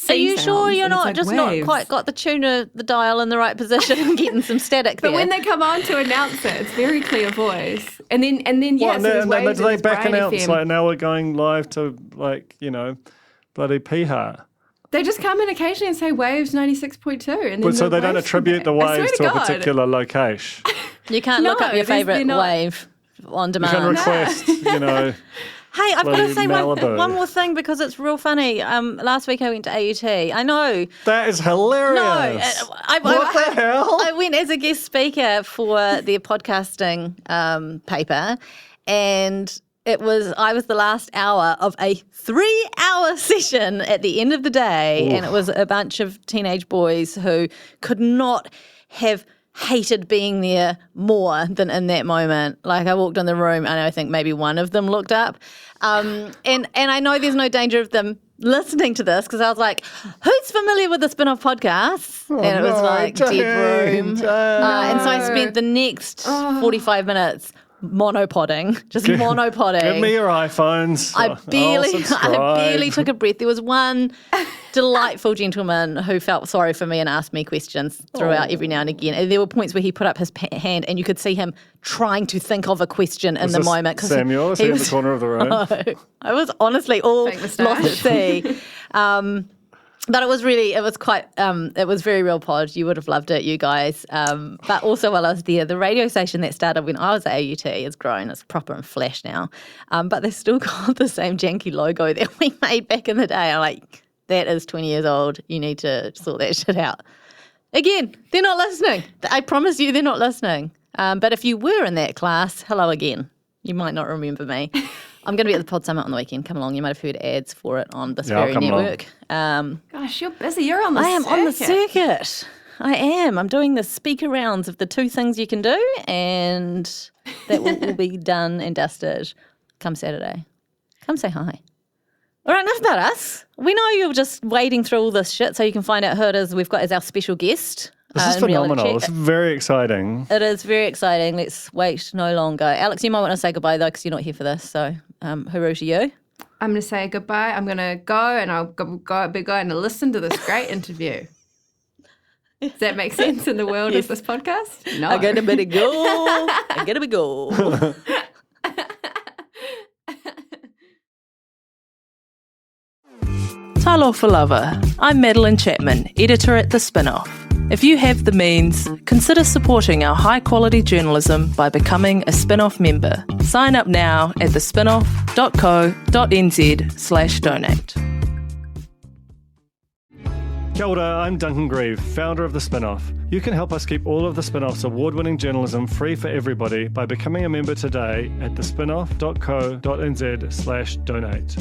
Speaker 2: Are you sure you're not
Speaker 4: like
Speaker 2: just
Speaker 4: waves.
Speaker 2: not quite got the dial in the right position and getting some static there?
Speaker 4: But when they come on to announce it, it's very clear voice. And then
Speaker 5: Well,
Speaker 4: so there's Waves
Speaker 5: do they
Speaker 4: and
Speaker 5: back
Speaker 4: Brian
Speaker 5: announce
Speaker 4: FM.
Speaker 5: like now we're going live to bloody Piha?
Speaker 4: They just come in occasionally and say Waves 96.2. And
Speaker 5: But
Speaker 4: then
Speaker 5: so they don't attribute the waves to a
Speaker 4: God.
Speaker 5: particular location.
Speaker 2: You can't look up your
Speaker 4: they're
Speaker 2: favourite
Speaker 4: not.
Speaker 2: wave on
Speaker 5: You
Speaker 2: demand.
Speaker 5: can request,
Speaker 2: Hey, I've got to
Speaker 5: Bloody
Speaker 2: say
Speaker 5: Malibu.
Speaker 2: one more thing because it's real funny. Last week I went to AUT. I know.
Speaker 5: That is hilarious.
Speaker 2: No,
Speaker 5: what the hell?
Speaker 2: I went as a guest speaker for their podcasting paper, and I was the last hour of a 3-hour session at the end of the day, and it was a bunch of teenage boys who could not have hated being there more than in that moment. Like, I walked in the room and I think maybe one of them looked up. And I know there's no danger of them listening to this because I was like, who's familiar with the Spin-Off podcast? And it was like Dead Room. And so I spent the next 45 minutes monopodding.
Speaker 5: Give me your iPhones.
Speaker 2: I barely
Speaker 5: subscribe.
Speaker 2: took a breath. There was one delightful gentleman who felt sorry for me and asked me questions throughout every now and again. And there were points where he put up his hand and you could see him trying to think of a question in the moment.
Speaker 5: Samuel, is he in the corner of the room?
Speaker 2: I was honestly all
Speaker 4: Thank the
Speaker 2: lost at
Speaker 4: stars.
Speaker 2: sea. But it was very real pod. You would have loved it, you guys. But also while I was there, the radio station that started when I was at AUT has grown. It's proper and flash now. But they've still got the same janky logo that we made back in the day. I'm like, that is 20 years old. You need to sort that shit out. Again, they're not listening. I promise you they're not listening. But if you were in that class, hello again. You might not remember me. I'm going to be at the Pod Summit on the weekend. Come along. You might have heard ads for it on this very network.
Speaker 4: Gosh, you're busy. You're on the
Speaker 2: I am
Speaker 4: circuit.
Speaker 2: on the circuit. I am. I'm doing the speaker rounds of the 2 things you can do, and that will all be done and dusted come Saturday. Come say hi. All right, enough about us. We know you're just wading through all this shit so you can find out who it is we've got as our special guest.
Speaker 5: This is
Speaker 2: in Reality
Speaker 5: phenomenal.
Speaker 2: Check.
Speaker 5: It's very exciting.
Speaker 2: It is very exciting. Let's wait no longer. Alex, you might want to say goodbye, though, because you're not here for this. So, hooroo to you.
Speaker 4: I'm going to say goodbye. I'm going to go and I'll be going to listen to this great interview. Does that make sense in the world of this podcast? No.
Speaker 2: I gotta better go. I gotta go.
Speaker 7: Talofa lover, I'm Madeline Chapman, editor at The Spin-Off. If you have the means, consider supporting our high-quality journalism by becoming a Spin-Off member. Sign up now at thespinoff.co.nz/donate.
Speaker 5: Kia ora, I'm Duncan Grieve, founder of The Spin-Off. You can help us keep all of The Spin-Off's award-winning journalism free for everybody by becoming a member today at thespinoff.co.nz/donate.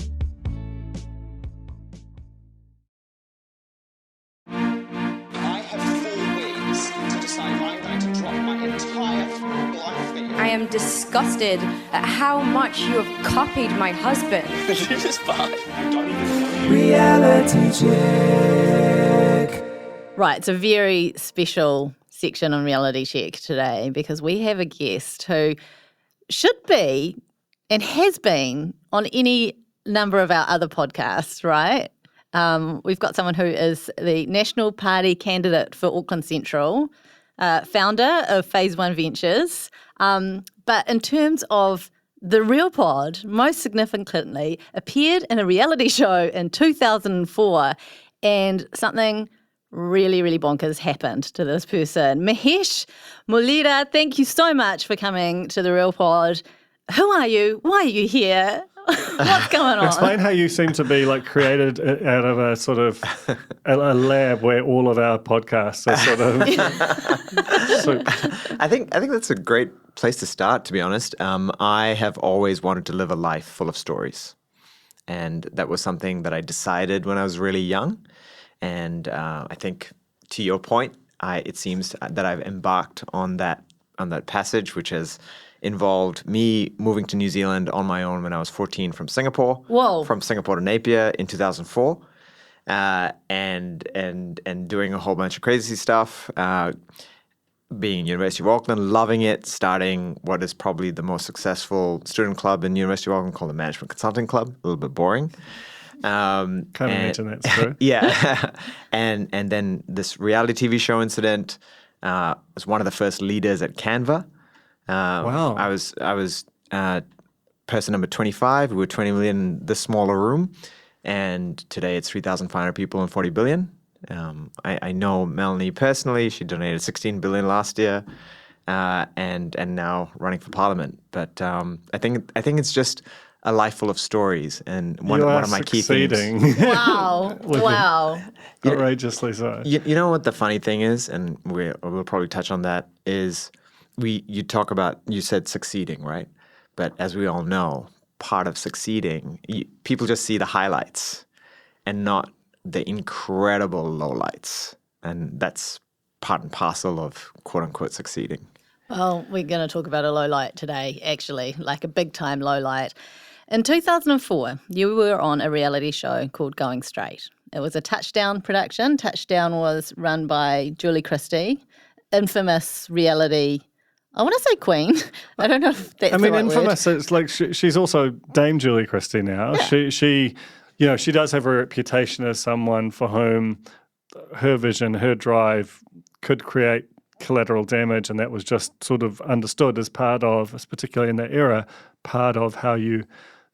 Speaker 8: I am disgusted at how much you have copied my husband.
Speaker 9: Reality check.
Speaker 2: Right, it's a very special section on Reality Check today because we have a guest who should be and has been on any number of our other podcasts, right? We've got someone who is the National Party candidate for Auckland Central, founder of Phase 1 Ventures. But in terms of the real pod, most significantly, appeared in a reality show in 2004, and something really, really bonkers happened to this person. Mahesh Mulira, thank you so much for coming to the real pod. Who are you? Why are you here? What's going on?
Speaker 5: Explain how you seem to be like created out of a sort of a lab where all of our podcasts are sort of.
Speaker 6: I think that's a great place to start, to be honest. I have always wanted to live a life full of stories. And that was something that I decided when I was really young. And I think, to your point, it seems that I've embarked on that passage, which has involved me moving to New Zealand on my own when I was 14 from Singapore.
Speaker 2: Whoa.
Speaker 6: From Singapore to Napier in 2004. And doing a whole bunch of crazy stuff. Being in University of Auckland, loving it, starting what is probably the most successful student club in University of Auckland called the Management Consulting Club. A little bit boring.
Speaker 5: Can't imagine that's true.
Speaker 6: Yeah. and then this reality TV show incident was one of the first leaders at Canva.
Speaker 5: Wow.
Speaker 6: I was person number 25. We were 20 million in this smaller room. And today it's 3,500 people and 40 billion. I know Melanie personally. She donated 16 billion last year, and now running for parliament. But I think it's just a life full of stories, and
Speaker 5: You
Speaker 6: one
Speaker 5: are
Speaker 6: of my key themes.
Speaker 5: succeeding.
Speaker 2: Wow. wow.
Speaker 5: Outrageously so.
Speaker 6: You know what the funny thing is, and we'll probably touch on that, is you said succeeding, right? But as we all know, part of succeeding, people just see the highlights and not the incredible lowlights. And that's part and parcel of quote unquote succeeding.
Speaker 2: Well, we're going to talk about a low light today, actually, like a big time low light. In 2004, you were on a reality show called Going Straight. It was a Touchdown production. Touchdown was run by Julie Christie, infamous reality. I want to say queen. I don't know if that's the right
Speaker 5: infamous.
Speaker 2: word.
Speaker 5: It's like she's also Dame Julie Christie now.
Speaker 2: Yeah.
Speaker 5: She does have a reputation as someone for whom her vision, her drive could create collateral damage, and that was just sort of understood as part of, particularly in that era, part of how you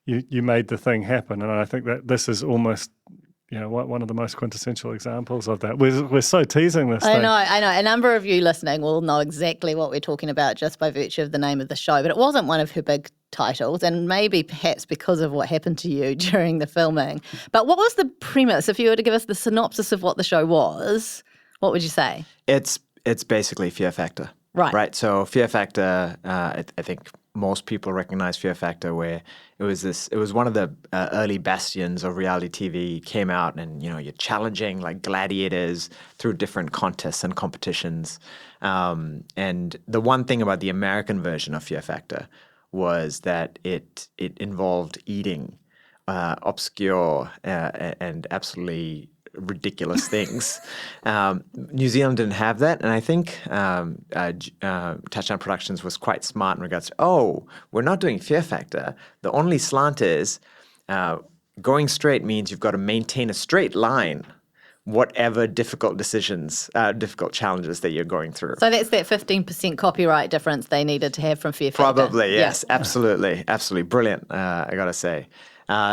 Speaker 5: made the thing happen. And I think that this is almost, one of the most quintessential examples of that. We're so teasing this thing.
Speaker 2: I know. A number of you listening will know exactly what we're talking about just by virtue of the name of the show, but it wasn't one of her big titles, and maybe perhaps because of what happened to you during the filming. But what was the premise? If you were to give us the synopsis of what the show was, what would you say?
Speaker 6: It's basically Fear Factor.
Speaker 2: Right.
Speaker 6: So Fear Factor, I think most people recognize Fear Factor, where it was one of the early bastions of reality TV, came out, and you're challenging like gladiators through different contests and competitions. And the one thing about the American version of Fear Factor was that it involved eating obscure and absolutely ridiculous things. New Zealand didn't have that, and I think Touchdown Productions was quite smart in regards to, we're not doing Fear Factor. The only slant is going straight means you've got to maintain a straight line, whatever difficult decisions, difficult challenges that you're going through.
Speaker 2: So that's that 15% copyright difference they needed to have from Fear Factor.
Speaker 6: Probably, yes. Yeah. Absolutely. Brilliant, I got to say.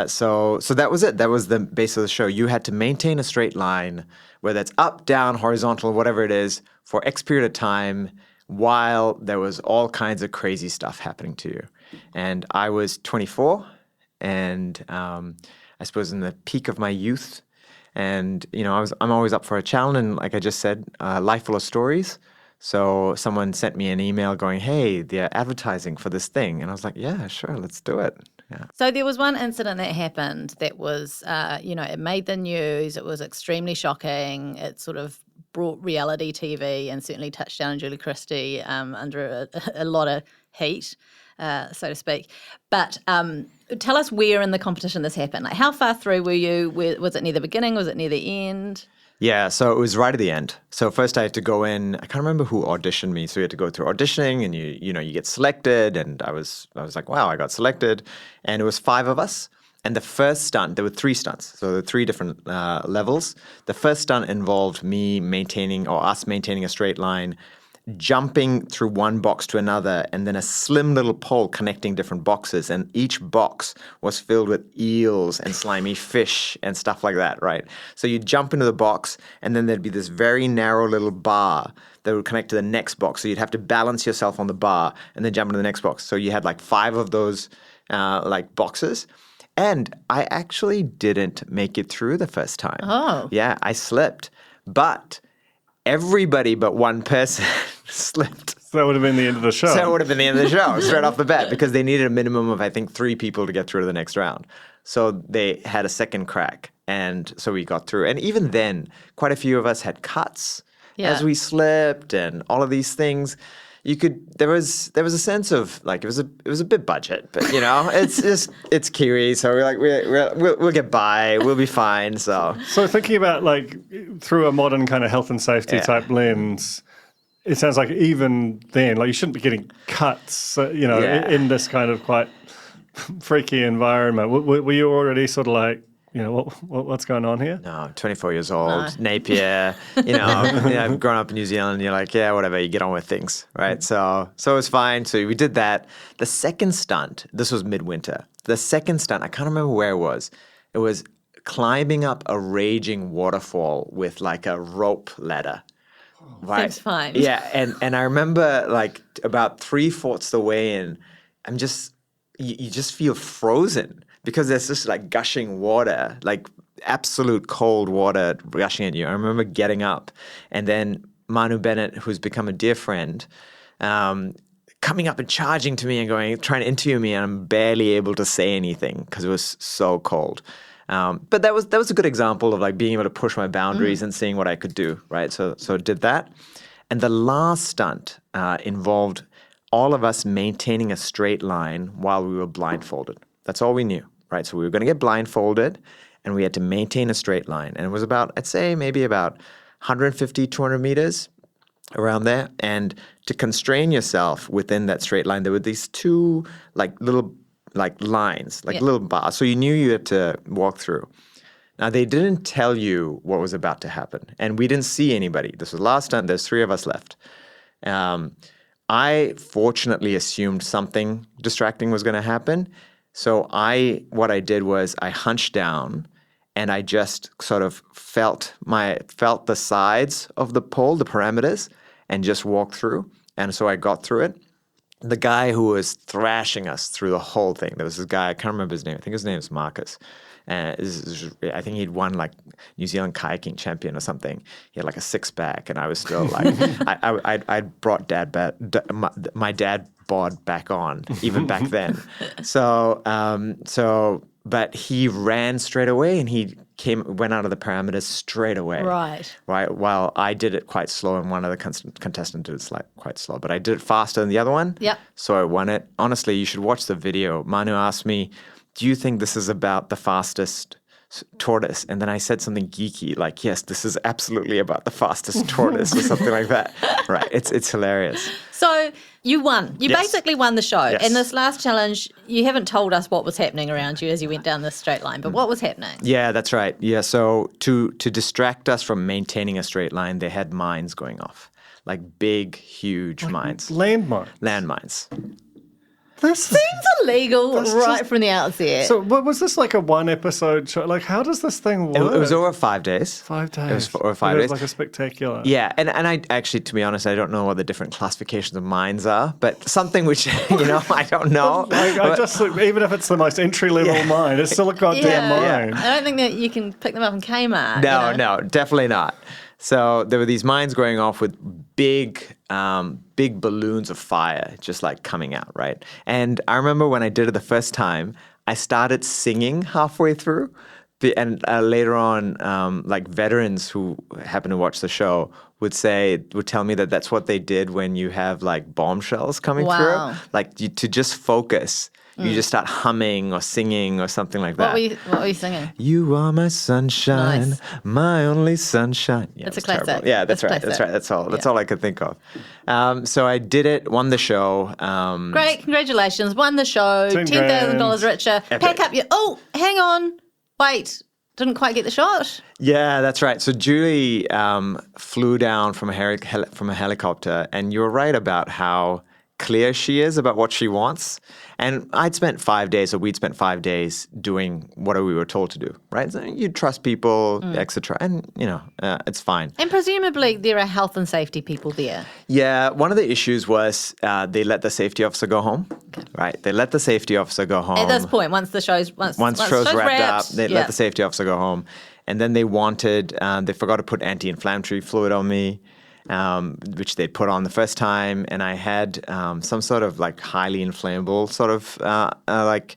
Speaker 6: So that was it. That was the base of the show. You had to maintain a straight line, whether it's up, down, horizontal, whatever it is, for X period of time, while there was all kinds of crazy stuff happening to you. And I was 24, and I suppose in the peak of my youth. And I'm always up for a challenge. And like I just said, life full of stories. So someone sent me an email going, "Hey, they're advertising for this thing," and I was like, "Yeah, sure, let's do it." Yeah.
Speaker 2: So there was one incident that happened that was, it made the news. It was extremely shocking. It sort of brought reality TV and certainly Touchdown and Julie Christie under a lot of heat, so to speak. But tell us where in the competition this happened. Like, how far through were you? Was it near the beginning? Was it near the end?
Speaker 6: Yeah, so it was right at the end. So first I had to go in. I can't remember who auditioned me. So you had to go through auditioning, and you get selected. And I was like, wow, I got selected. And it was 5 of us. And the first stunt, there were 3 stunts. So there were 3 different levels. The first stunt involved us maintaining a straight line, jumping through one box to another, and then a slim little pole connecting different boxes. And each box was filled with eels and slimy fish and stuff like that, right? So you'd jump into the box, and then there'd be this very narrow little bar that would connect to the next box. So you'd have to balance yourself on the bar and then jump into the next box. So you had like 5 of those boxes. And I actually didn't make it through the first time.
Speaker 2: Oh.
Speaker 6: Yeah, I slipped. But everybody but one person slipped.
Speaker 5: So that would have been the end of the show.
Speaker 6: So that would have been the end of the show, straight off the bat, because they needed a minimum of, I think, 3 people to get through to the next round. So they had a second crack, and so we got through. And even then, quite a few of us had cuts as we slipped, and all of these things. There was a sense of like it was a bit budget, but it's Kiwi, so we're like we'll get by, we'll be fine. So
Speaker 5: thinking about like through a modern kind of health and safety type lens, it sounds like even then, like you shouldn't be getting cuts, in this kind of quite freaky environment. Were you already sort of like, what's going on here?
Speaker 6: No, 24 years old, Napier, I've grown up in New Zealand, and you're like, yeah, whatever, you get on with things, right? So it was fine. So we did that. The second stunt, this was midwinter. The second stunt, I can't remember where it was. It was climbing up a raging waterfall with like a rope ladder. Right?
Speaker 2: Seems fine.
Speaker 6: Yeah, and I remember like about 3/4 the way in, I'm just you just feel frozen because there's this like gushing water, like absolute cold water rushing at you. I remember getting up and then Manu Bennett, who's become a dear friend, coming up and charging to me and trying to interview me, and I'm barely able to say anything because it was so cold. But that was a good example of like being able to push my boundaries and seeing what I could do, right? So I did that. And the last stunt involved all of us maintaining a straight line while we were blindfolded. That's all we knew, right? So we were going to get blindfolded and we had to maintain a straight line. And it was about, I'd say maybe about 150, 200 meters around there. And to constrain yourself within that straight line, there were these two like little like lines, like little bars. So you knew you had to walk through. Now, they didn't tell you what was about to happen. And we didn't see anybody. This was last time. There's 3 of us left. I fortunately assumed something distracting was going to happen. So what I did was I hunched down and I just sort of felt the sides of the pole, the parameters, and just walked through. And so I got through it. The guy who was thrashing us through the whole thing, there was this guy, I can't remember his name. I think his name is Marcus. I think he'd won like New Zealand kayaking champion or something. He had like a 6-pack, and I was still like, I brought my dad bod back on even back then. But he ran straight away, and he went out of the parameters straight away. Right. While I did it quite slow, and one of the contestants did it quite slow, but I did it faster than the other one. Yep. So I won it. Honestly, you should watch the video. Manu asked me, do you think this is about the fastest tortoise? And then I said something geeky, like, yes, this is absolutely about the fastest tortoise or something like that. Right. It's hilarious.
Speaker 2: So you won. You basically won the show.
Speaker 6: Yes.
Speaker 2: And this last challenge, you haven't told us what was happening around you as you went down this straight line, but what was happening?
Speaker 6: Yeah, that's right. Yeah, so to distract us from maintaining a straight line, they had mines going off, like big, huge mines. Landmines.
Speaker 2: This seems illegal from the outset.
Speaker 5: So was this like a 1-episode show? Like, how does this thing work?
Speaker 6: It was over 5 days.
Speaker 5: 5 days.
Speaker 6: It was over 5 days.
Speaker 5: It was like a spectacular.
Speaker 6: Yeah, and I actually, to be honest, I don't know what the different classifications of mines are, but something which, I don't know.
Speaker 5: Even if it's the most entry-level mine, it's still a goddamn mine.
Speaker 2: I don't think that you can pick them up in Kmart.
Speaker 6: No, definitely not. So there were these mines going off with big balloons of fire just like coming out, right? And I remember when I did it the first time, I started singing halfway through. And later on, like veterans who happen to watch the show would tell me that that's what they did when you have like bombshells coming through. Like to just focus. You just start humming or singing or something like that.
Speaker 2: What were you singing?
Speaker 6: You are my sunshine, my only sunshine. Yeah,
Speaker 2: it's a classic.
Speaker 6: Terrible. Yeah, that's right. That's all I could think of. So I did it, won the show.
Speaker 2: Great, congratulations. Won the show, $10,000 richer.
Speaker 6: Epic.
Speaker 2: Pack up hang on. Wait, didn't quite get the shot.
Speaker 6: Yeah, that's right. So Julie flew down from a helicopter, and you're right about how clear she is about what she wants. And we'd spent 5 days doing what we were told to do, right? So you trust people, etc. And, it's fine.
Speaker 2: And presumably there are health and safety people there.
Speaker 6: Yeah, one of the issues was they let the safety officer go home, right? They let the safety officer go home.
Speaker 2: At this point, once the show's wrapped
Speaker 6: up, they let the safety officer go home. And then they forgot to put anti-inflammatory fluid on me. Which they'd put on the first time, and I had some sort of like highly inflammable sort of bright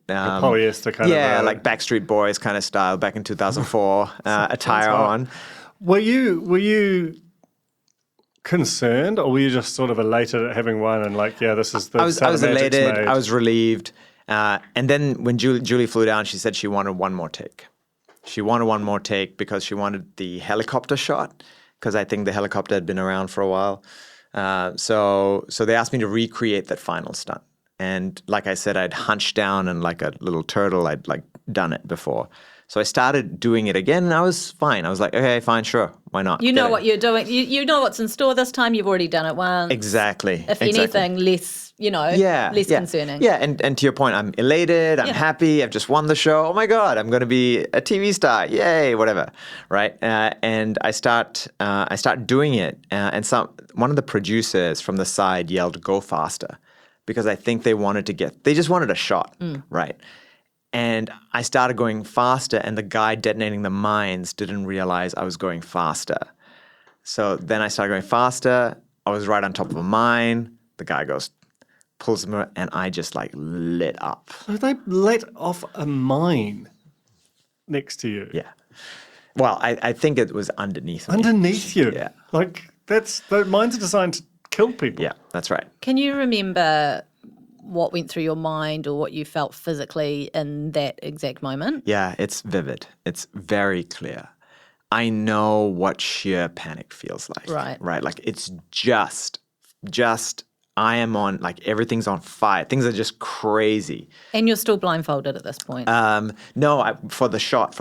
Speaker 5: polyester kind of
Speaker 6: like Backstreet Boys kind of style back in 2004 attire on.
Speaker 5: Were you concerned, or were you just sort of elated at having won and like, yeah, this is the
Speaker 6: I was elated. I was relieved, and then when Julie flew down, she said she wanted one more take. She wanted one more take because she wanted the helicopter shot. Because I think the helicopter had been around for a while. So they asked me to recreate that final stunt. And like I said, I'd hunched down and like a little turtle, I'd like done it before. So I started doing it again, and I was fine. I was like, okay, fine, sure, why not?
Speaker 2: You know what you're doing. You know what's in store this time. You've already done it once.
Speaker 6: Exactly.
Speaker 2: If anything, less concerning.
Speaker 6: Yeah, and to your point, I'm elated, I'm happy, I've just won the show. Oh my God, I'm going to be a TV star. Yay, whatever, right? And I start doing it, and one of the producers from the side yelled, "Go faster." because I think they just wanted a shot, right? And I started going faster, and the guy detonating the mines didn't realize I was going faster. So then I started going faster. I was right on top of a mine. The guy pulls me, and I just like lit up.
Speaker 5: So they let off a mine next to you.
Speaker 6: Yeah. Well, I think it was underneath me.
Speaker 5: Underneath you.
Speaker 6: Yeah.
Speaker 5: Like the mines are designed to kill people.
Speaker 6: Yeah, that's right.
Speaker 2: Can you remember what went through your mind or what you felt physically in that exact moment?
Speaker 6: Yeah, it's vivid. It's very clear. I know what sheer panic feels like.
Speaker 2: Right.
Speaker 6: Right. Like it's just I am on, like everything's on fire. Things are just crazy.
Speaker 2: And you're still blindfolded at this point.
Speaker 6: No, for the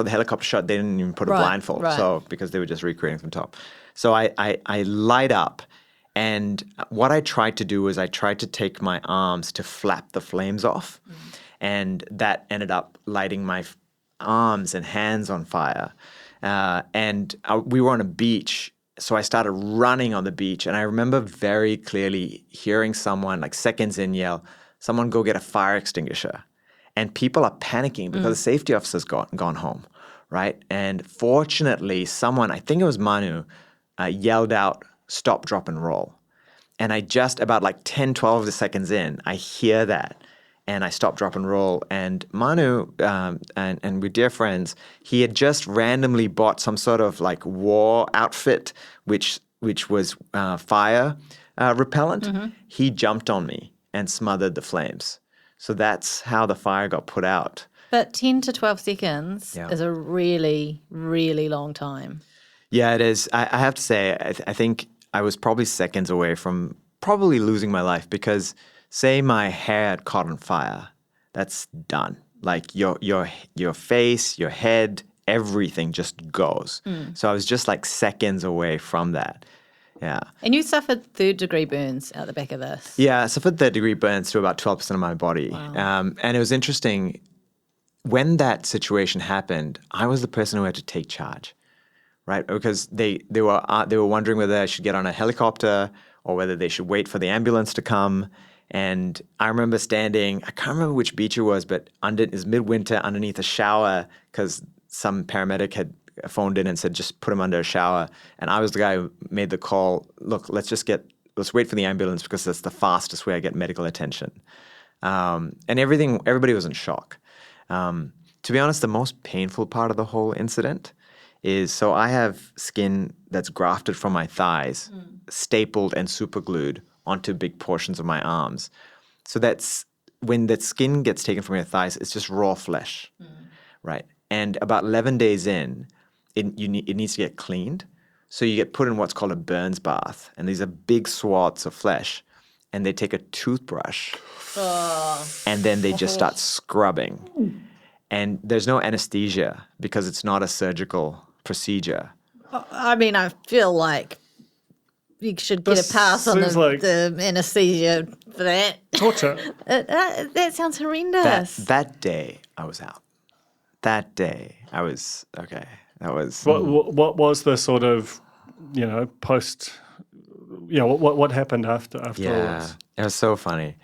Speaker 6: helicopter shot, they didn't even put a blindfold.
Speaker 2: Right.
Speaker 6: So because they were just recreating from top. So I light up, and what I tried to do was I tried to take my arms to flap the flames off, and that ended up lighting my arms and hands on fire. We were on a beach. So I started running on the beach, and I remember very clearly hearing someone, like seconds in, yell, "Someone go get a fire extinguisher." And people are panicking because the safety officer's gone home, right? And fortunately, someone, I think it was Manu, yelled out, "Stop, drop, and roll." And I just about like 10, 12 seconds in, I hear that. And I stop, drop, and roll. And Manu, and we're dear friends, he had just randomly bought some sort of like war outfit, which was fire repellent. He jumped on me and smothered the flames. So that's how the fire got put out.
Speaker 2: But 10 to 12 seconds is a really, really long time.
Speaker 6: Yeah, it is. I have to say, I think I was probably seconds away from probably losing my life because say my hair had caught on fire, that's done. Like your face, your head, everything just goes. So I was just like seconds away from that. Yeah.
Speaker 2: And you suffered third-degree burns out the back of this.
Speaker 6: Yeah, I suffered third-degree burns to about 12% of my body. Wow. And it was interesting. When that situation happened, I was the person who had to take charge, right? Because they were wondering whether I should get on a helicopter or whether they should wait for the ambulance to come. And I remember standing, I can't remember which beach it was, but it was midwinter underneath a shower because some paramedic had phoned in and said, just put him under a shower. And I was the guy who made the call, look, let's wait for the ambulance because that's the fastest way I get medical attention. And everybody was in shock. To be honest, the most painful part of the whole incident is, so I have skin that's grafted from my thighs, stapled and super glued onto big portions of my arms. So that's when that skin gets taken from your thighs, it's just raw flesh, right? And about 11 days in, it needs to get cleaned. So you get put in what's called a burns bath. And these are big swaths of flesh. And they take a toothbrush and then they just start scrubbing. And there's no anesthesia because it's not a surgical procedure.
Speaker 2: I mean, I feel like you should get a pass on the anesthesia for that.
Speaker 5: Torture.
Speaker 2: That sounds horrendous.
Speaker 6: That day, I was out. That day, I was, okay. That was...
Speaker 5: What was the sort of, post... what happened after all this?
Speaker 6: It was so funny.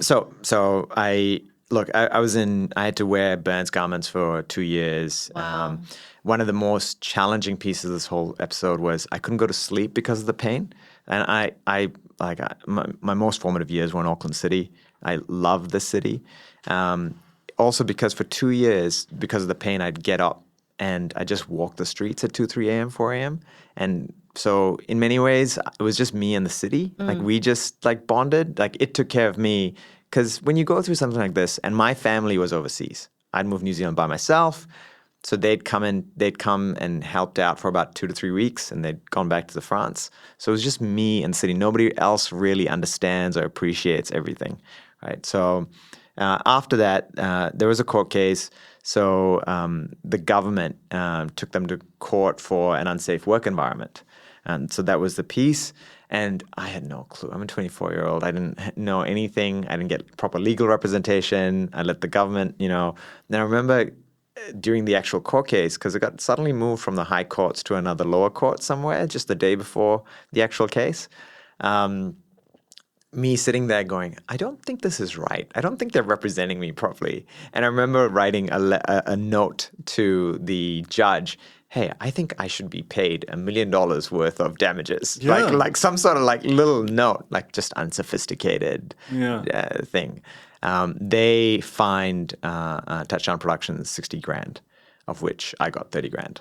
Speaker 6: So I had to wear burns garments for 2 years.
Speaker 2: Wow.
Speaker 6: One of the most challenging pieces of this whole episode was I couldn't go to sleep because of the pain. And my most formative years were in Auckland City. I loved the city. Also because for 2 years, because of the pain, I'd get up and I just walk the streets at 2, 3 a.m., 4 a.m. And so in many ways, it was just me and the city. Like we just bonded. Like it took care of me. Because when you go through something like this, and my family was overseas, I'd moved New Zealand by myself. So they'd come and helped out for about 2 to 3 weeks, and they'd gone back to France. So it was just me and the city. Nobody else really understands or appreciates everything, right? So after that, there was a court case. So the government took them to court for an unsafe work environment. And so that was the piece. And I had no clue. I'm a 24-year-old. I didn't know anything. I didn't get proper legal representation. I let the government, And I remember during the actual court case, because it got suddenly moved from the high courts to another lower court somewhere just the day before the actual case. me sitting there going, I don't think this is right. I don't think they're representing me properly. And I remember writing a note to the judge. Hey, I think I should be paid $1 million worth of damages.
Speaker 5: Yeah.
Speaker 6: Like some sort of like little note, like just unsophisticated thing. They fined Touchdown Productions $60,000, of which I got $30,000.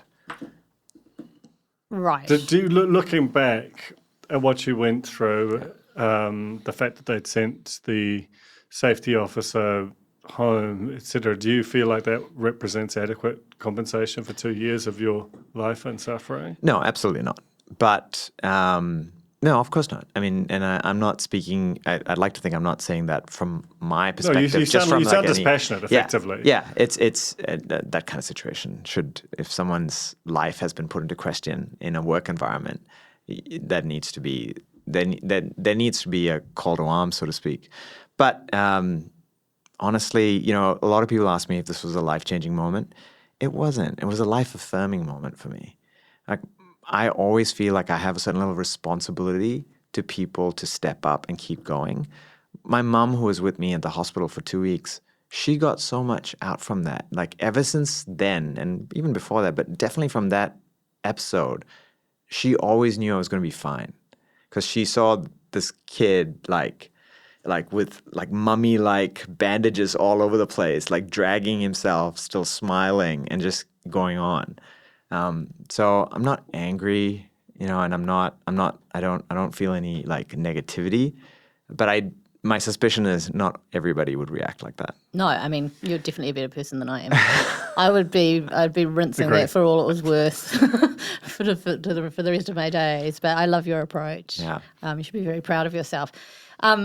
Speaker 2: Right.
Speaker 5: Looking back at what you went through, the fact that they'd sent the safety officer home, etc., do you feel like that represents adequate compensation for 2 years of your life and suffering?
Speaker 6: No, absolutely not. But no, of course not. I mean, and I'm not speaking. I'd like to think I'm not saying that from my perspective.
Speaker 5: No, you sound
Speaker 6: like
Speaker 5: dispassionate, effectively.
Speaker 6: Yeah, it's that kind of situation. If someone's life has been put into question in a work environment, that needs to be there needs to be a call to arms, so to speak. But honestly, a lot of people ask me if this was a life-changing moment. It wasn't. It was a life-affirming moment for me. Like, I always feel like I have a certain level of responsibility to people to step up and keep going. My mum, who was with me at the hospital for 2 weeks, she got so much out from that. Like, ever since then, and even before that, but definitely from that episode, she always knew I was going to be fine. Because she saw this kid, like with like mummy-like bandages all over the place, like dragging himself, still smiling and just going on. So I'm not angry, and I don't feel any like negativity, but my suspicion is not everybody would react like that.
Speaker 2: No, I mean, you're definitely a better person than I am. I'd be rinsing that for all it was worth for the rest of my days. But I love your approach.
Speaker 6: Yeah.
Speaker 2: You should be very proud of yourself.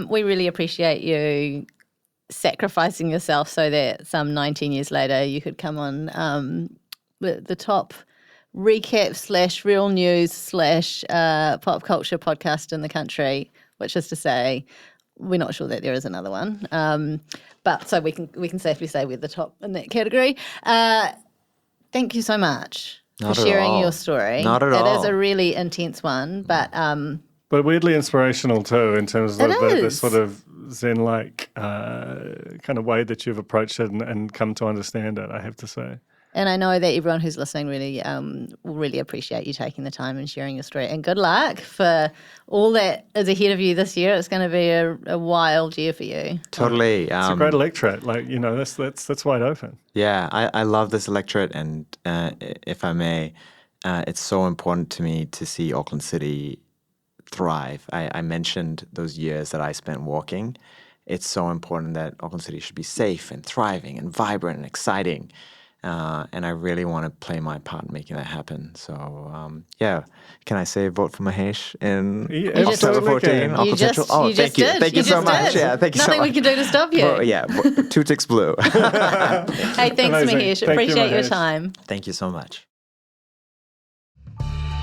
Speaker 2: We really appreciate you sacrificing yourself so that some 19 years later you could come on the top recap / real news / pop culture podcast in the country, which is to say, we're not sure that there is another one. But so we can safely say we're the top in that category. Thank you so much for sharing your story.
Speaker 6: Not at all.
Speaker 2: It is a really intense one, but
Speaker 5: weirdly inspirational too, in terms of the sort of Zen-like kind of way that you've approached it and come to understand it, I have to say.
Speaker 2: And I know that everyone who's listening really will really appreciate you taking the time and sharing your story. And good luck for all that is ahead of you this year. It's going to be a wild year for you.
Speaker 6: Totally.
Speaker 5: It's a great electorate. Like, that's wide open.
Speaker 6: Yeah, I love this electorate. And if I may, it's so important to me to see Auckland City thrive. I mentioned those years that I spent walking. It's so important that Auckland City should be safe and thriving and vibrant and exciting. And I really want to play my part in making that happen. So, can I say vote for Mahesh in October 14?
Speaker 2: You just did.
Speaker 6: Thank you so much.
Speaker 2: Did.
Speaker 6: Yeah, thank you so much.
Speaker 2: Nothing we can do to stop you.
Speaker 6: Well, 2 ticks blue.
Speaker 2: Hey, thanks,
Speaker 5: Amazing.
Speaker 2: Mahesh.
Speaker 5: Thank you,
Speaker 2: Appreciate your
Speaker 5: Mahesh.
Speaker 2: time.
Speaker 6: Thank you so much.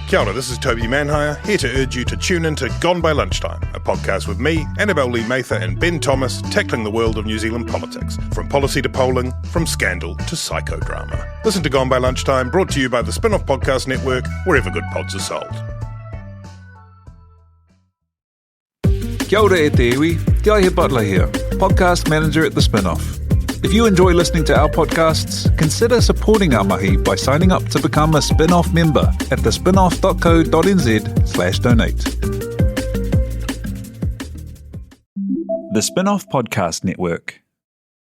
Speaker 10: Kia ora, this is Toby Manhire, here to urge you to tune in to Gone by Lunchtime, a podcast with me, Annabelle Lee Mather and Ben Thomas, tackling the world of New Zealand politics, from policy to polling, from scandal to psychodrama. Listen to Gone by Lunchtime, brought to you by the Spin-Off Podcast Network, wherever good pods are sold.
Speaker 1: Kia ora e te iwi, Te Aihe Butler here, podcast manager at The Spin-Off. If you enjoy listening to our podcasts, consider supporting our mahi by signing up to become a Spin-Off member at thespinoff.co.nz/donate.
Speaker 11: The Spin-Off Podcast Network.